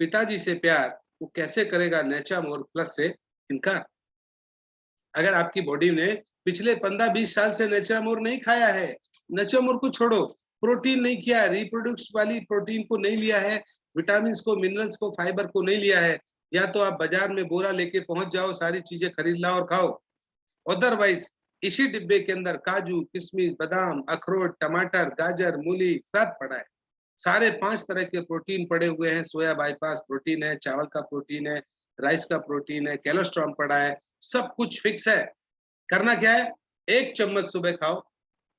पिताजी से प्यार, वो कैसे करेगा नेचरमोर प्लस से इनकार? अगर आपकी बॉडी ने पिछले 15-20 साल से नेचरमोर नहीं खाया है, नेचरमोर को छोड़ो, प्रोटीन नहीं किया है, रिप्रोडक्स वाली प्रोटीन को नहीं लिया है, विटामिन को, मिनरल्स को, फाइबर को नहीं लिया है, या तो आप बाजार में बोरा लेके पहुंच जाओ, सारी चीजें खरीद लाओ और खाओ। अदरवाइज इसी डिब्बे के अंदर काजू, किशमिश, बादाम, अखरोट, टमाटर, गाजर, मूली सब पड़ा है। सारे 5 तरह के प्रोटीन पड़े हुए हैं। सोया बाईपास प्रोटीन है, चावल का प्रोटीन है, राइस का प्रोटीन है, कोलेस्ट्रॉल पड़ा है, सब कुछ फिक्स है। करना क्या है, 1 चम्मच सुबह खाओ,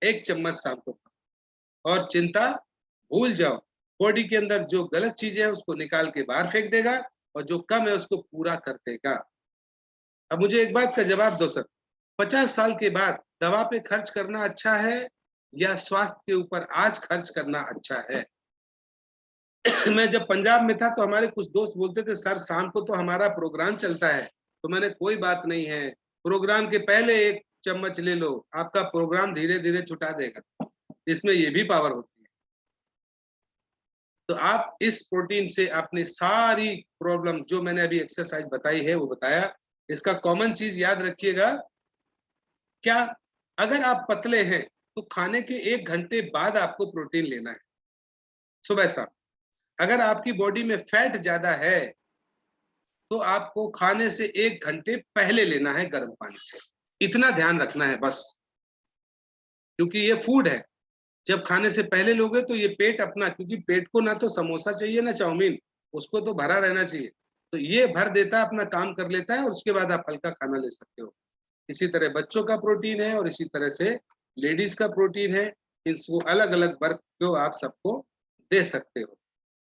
1 चम्मच शाम को खाओ और चिंता भूल जाओ। बॉडी के अंदर जो गलत चीजें हैं उसको निकाल के बाहर फेंक देगा और जो कम है उसको पूरा कर देगा। अब मुझे एक बात का जवाब दो सर, 50 साल के बाद दवा पे खर्च करना अच्छा है या स्वास्थ्य के ऊपर आज खर्च करना अच्छा है? मैं जब पंजाब में था तो हमारे कुछ दोस्त बोलते थे, सर शाम को तो हमारा प्रोग्राम चलता है। तो मैंने, कोई बात नहीं है, प्रोग्राम के पहले 1 चम्मच ले लो, आपका प्रोग्राम धीरे-धीरे छुटा देगा। इसमें ये भी पावर होती है। तो आप इस प्रोटीन से अपनी सारी प्रॉब्लम, जो मैंने अभी एक्सरसाइज बताई है वो बताया, इसका कॉमन चीज याद रखिएगा, क्या अगर आप पतले हैं तो खाने के 1 घंटे बाद आपको प्रोटीन लेना है, सुबह शाम। अगर आपकी बॉडी में फैट ज्यादा है तो आपको खाने से 1 घंटे पहले लेना है गर्म पानी से। इतना ध्यान रखना है बस, क्योंकि ये फूड है। जब खाने से पहले लोगे तो ये पेट अपना, क्योंकि पेट को ना तो समोसा चाहिए ना चाउमीन, उसको तो भरा रहना चाहिए। तो ये भर देता है, अपना काम कर लेता है और उसके बाद आप हल्का खाना ले सकते हो। इसी तरह बच्चों का प्रोटीन है और इसी तरह से लेडीज का प्रोटीन है। इसको अलग अलग वर्ग को आप सबको दे सकते हो,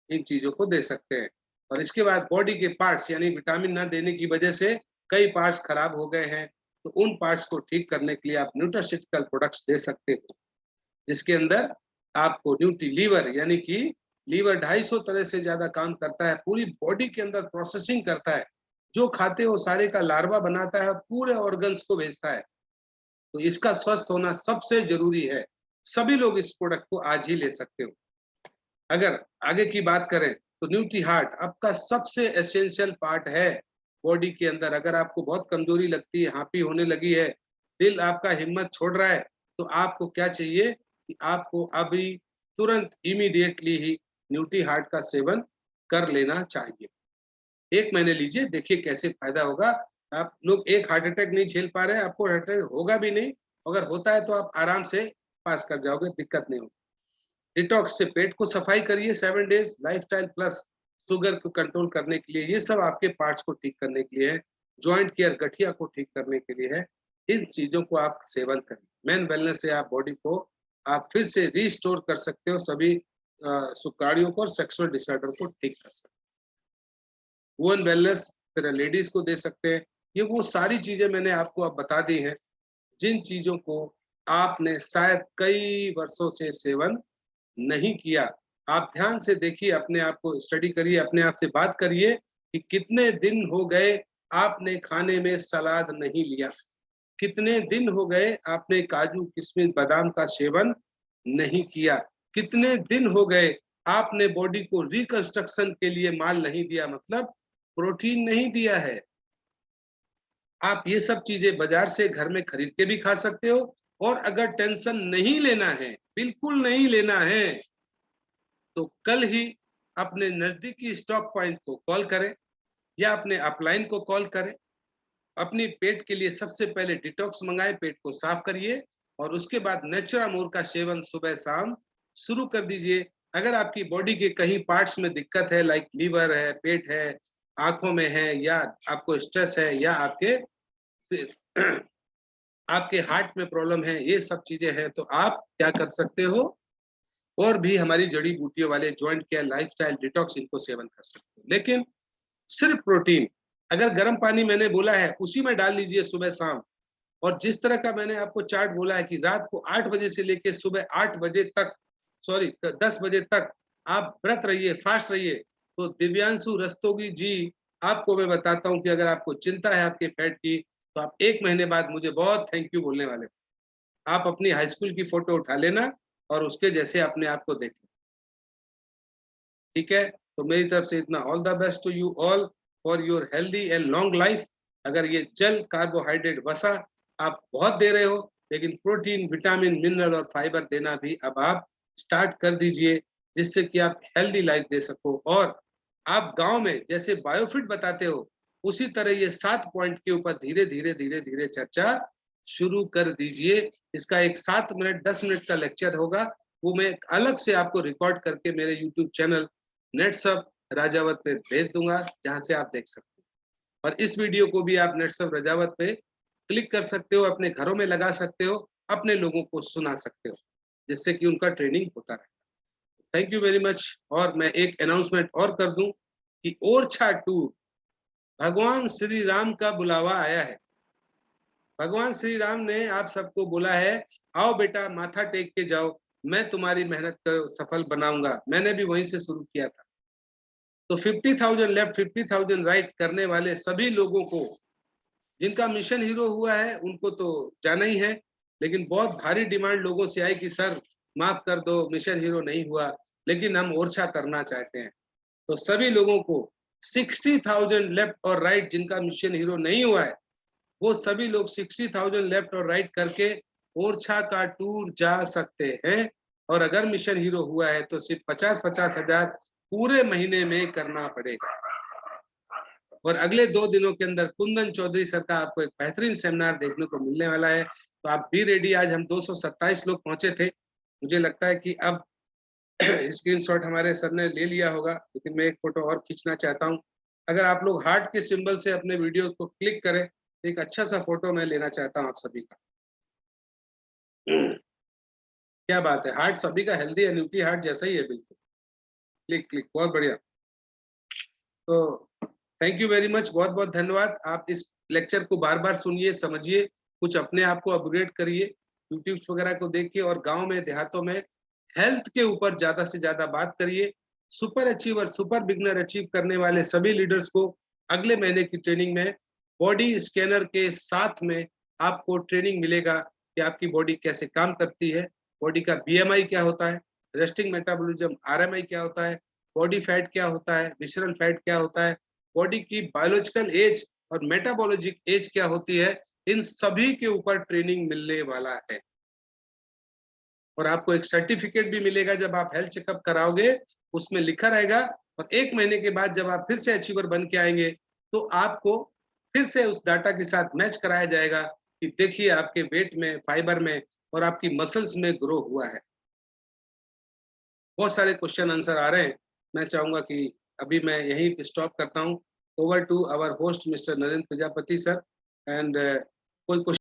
इन चीजों को दे सकते हैं। और इसके बाद बॉडी के पार्ट्स, यानी विटामिन ना देने की वजह से कई पार्ट्स खराब हो गए हैं, तो उन पार्ट्स को ठीक करने के लिए आप न्यूट्रास्यूटिकल प्रोडक्ट्स दे सकते हो, जिसके अंदर आपको न्यूट्री लीवर, यानी कि लीवर 250 तरह से ज्यादा काम करता है, पूरी बॉडी के अंदर प्रोसेसिंग करता है, जो खाते हो सारे का लार्वा बनाता है, पूरे ऑर्गन्स को भेजता है। तो इसका स्वस्थ होना सबसे जरूरी है। सभी लोग इस प्रोडक्ट को आज ही ले सकते हो। अगर आगे की बात करें तो न्यूट्री हार्ट आपका सबसे एसेंशियल पार्ट है बॉडी के अंदर। अगर आपको बहुत कमजोरी लगती है, हाफी होने लगी है, दिल आपका हिम्मत छोड़ रहा है, तो आपको क्या चाहिए कि आपको अभी तुरंत इमीडिएटली ही न्यूट्री हार्ट का सेवन कर लेना चाहिए। 1 महीने लीजिए, देखिए कैसे फायदा होगा। आप लोग एक हार्ट अटैक नहीं झेल पा रहे हैं, आपको हार्ट अटैक होगा भी नहीं। अगर होता है तो आप आराम से पास कर जाओगे, दिक्कत नहीं होगी। डिटॉक्स से पेट को सफाई करिए, 7 डेज लाइफस्टाइल प्लस शुगर को कंट्रोल करने के लिए, ये सब आपके पार्ट्स को ठीक करने के लिए है। जॉइंट केयर गठिया को ठीक करने के लिए है। इन चीजों को आप सेवन करें। मेन वेलनेस से आप बॉडी को आप फिर से रिस्टोर कर सकते हो, सभी सुखाड़ियों को और सेक्सुअल डिसऑर्डर को ठीक कर सकते हो। वुमेन वेलनेस फिर लेडीज को दे सकते हैं। ये वो सारी चीजें मैंने आपको अब बता दी हैं, जिन चीजों को आपने शायद कई वर्षों से सेवन नहीं किया। आप ध्यान से देखिए, अपने आप को स्टडी करिए, अपने आप से बात करिए कि कितने दिन हो गए आपने खाने में सलाद नहीं लिया, कितने दिन हो गए आपने काजू, किशमिश, बादाम का सेवन नहीं किया, कितने दिन हो गए आपने बॉडी को रिकंस्ट्रक्शन के लिए माल नहीं दिया, मतलब प्रोटीन नहीं दिया है। आप ये सब चीजें बाजार से घर में खरीद के भी खा सकते हो। और अगर टेंशन नहीं लेना है, बिल्कुल नहीं लेना है, तो कल ही अपने नजदीकी स्टॉक पॉइंट को कॉल करें या अपने अपलाइन को कॉल करें। अपनी पेट के लिए सबसे पहले डिटॉक्स मंगाए, पेट को साफ करिए और उसके बाद नेचुरामोर का सेवन सुबह शाम शुरू कर दीजिए। अगर आपकी बॉडी के कहीं पार्ट्स में दिक्कत है, लाइक लीवर है, पेट है, आंखों में है, या आपको स्ट्रेस है, या आपके आपके हार्ट में प्रॉब्लम है, ये सब चीजें हैं, तो आप क्या कर सकते हो, और भी हमारी जड़ी बूटियों वाले जॉइंट केयर, लाइफस्टाइल डिटॉक्स, इनको सेवन कर सकते हो। लेकिन सिर्फ प्रोटीन, अगर गर्म पानी मैंने बोला है उसी में डाल लीजिए सुबह शाम। और जिस तरह का मैंने आपको चार्ट बोला है कि रात को 8 बजे से लेके सुबह 8 बजे तक, सॉरी 10 बजे तक आप व्रत रहिए, फास्ट रहिए। तो दिव्यांशु रस्तोगी जी, आपको मैं बताता हूं कि अगर आपको चिंता है आपके फैट की, तो आप 1 महीने बाद मुझे बहुत थैंक यू बोलने वाले। आप अपनी हाई स्कूल की फोटो उठा लेना और उसके जैसे अपने आप को देख, ठीक है? तो मेरी तरफ से इतना, all the best to you all for your healthy and long life. अगर ये जल, कार्बोहाइड्रेट, वसा आप बहुत दे रहे हो, लेकिन प्रोटीन, विटामिन, मिनरल और फाइबर देना भी अब आप स्टार्ट कर दीजिए, जिससे कि आप हेल्दी लाइफ दे सको। और आप गांव में जैसे बायोफिट बताते हो, उसी तरह ये 7 पॉइंट के ऊपर धीरे धीरे धीरे धीरे चर्चा शुरू कर दीजिए। इसका एक 7 मिनट 10 मिनट का लेक्चर होगा, वो मैं अलग से आपको रिकॉर्ड करके मेरे यूट्यूब चैनल नेट्सअप राजावत पे भेज दूंगा, जहां से आप देख सकते हो। और इस वीडियो को भी आप नेट्सअप राजावत पे क्लिक कर सकते हो, अपने घरों में लगा सकते हो, अपने लोगों को सुना सकते हो, जिससे कि उनका ट्रेनिंग होता रहे। Thank you very much. और मैं एक अनाउंसमेंट और कर दूं कि ओरछा टूर, भगवान श्री राम का बुलावा आया है। भगवान श्री राम ने आप सबको बोला है, आओ बेटा माथा टेक के जाओ, मैं तुम्हारी मेहनत को सफल बनाऊंगा। मैंने भी वहीं से शुरू किया था। तो 50,000 लेफ्ट 50,000 राइट करने वाले सभी लोगों को, जिनका मिशन हीरो हुआ है उनको तो जाना ही है, लेकिन बहुत भारी डिमांड लोगों से आई कि सर माफ कर दो, मिशन हीरो नहीं हुआ, लेकिन हम ओरछा करना चाहते हैं। तो सभी लोगों को 60,000 लेफ्ट और राइट, जिनका मिशन हीरो नहीं हुआ है, वो सभी लोग 60,000 लेफ्ट और राइट करके ओरछा का टूर जा सकते हैं। और अगर मिशन हीरो हुआ है तो सिर्फ 50-50 हजार पूरे महीने में करना पड़ेगा। और अगले 2 दिनों के अंदर कुंदन चौधरी सर का आपको एक बेहतरीन सेमिनार देखने को मिलने वाला है। तो आप भी रेडी। आज हम 227 लोग पहुंचे थे। मुझे लगता है कि अब स्क्रीनशॉट हमारे सर ने ले लिया होगा, लेकिन मैं एक फोटो और खींचना चाहता हूं। अगर आप लोग हार्ट के सिंबल से अपने वीडियोस को क्लिक करें, एक अच्छा सा फोटो मैं लेना चाहता हूं आप सभी का। क्या बात है, हार्ट सभी का हेल्दी एन्यूटी हार्ट जैसा ही है बिल्कुल। क्लिक क्लिक, बहुत बढ़िया। तो थैंक यू वेरी मच, बहुत बहुत धन्यवाद। आप इस लेक्चर को बार बार सुनिए, समझिए, कुछ अपने आप को अपग्रेड करिए यूट्यूब वगैरह को देखिए, और गांव में देहातों में हेल्थ के ऊपर ज्यादा से ज्यादा बात करिए। Super achiever super beginner achieve करने वाले सभी लीडर्स को अगले महीने की ट्रेनिंग में बॉडी स्कैनर के साथ में आपको ट्रेनिंग मिलेगा कि आपकी बॉडी कैसे काम करती है, बॉडी का बीएमआई क्या होता है, रेस्टिंग मेटाबॉलिज्म आरएमआई क्या होता है, बॉडी फैट क्या होता है, विसरल फैट क्या होता है, बॉडी की बायोलॉजिकल एज और मेटाबॉलिक एज क्या होती है, इन सभी के ऊपर ट्रेनिंग मिलने वाला है। और आपको एक सर्टिफिकेट भी मिलेगा जब आप हेल्थ चेकअप कराओगे, उसमें लिखा रहेगा। और 1 महीने के बाद जब आप फिर से अचीवर बन के आएंगे, तो आपको फिर से उस डाटा के साथ मैच कराया जाएगा कि देखिए आपके वेट में, फाइबर में और आपकी मसल्स में ग्रो हुआ है। बहुत सारे क्वेश्चन आंसर आ रहे हैं। मैं चाहूंगा कि अभी मैं यहीं स्टॉप करता हूं। Over to our host mister Narendra Prajapati sir. And कोई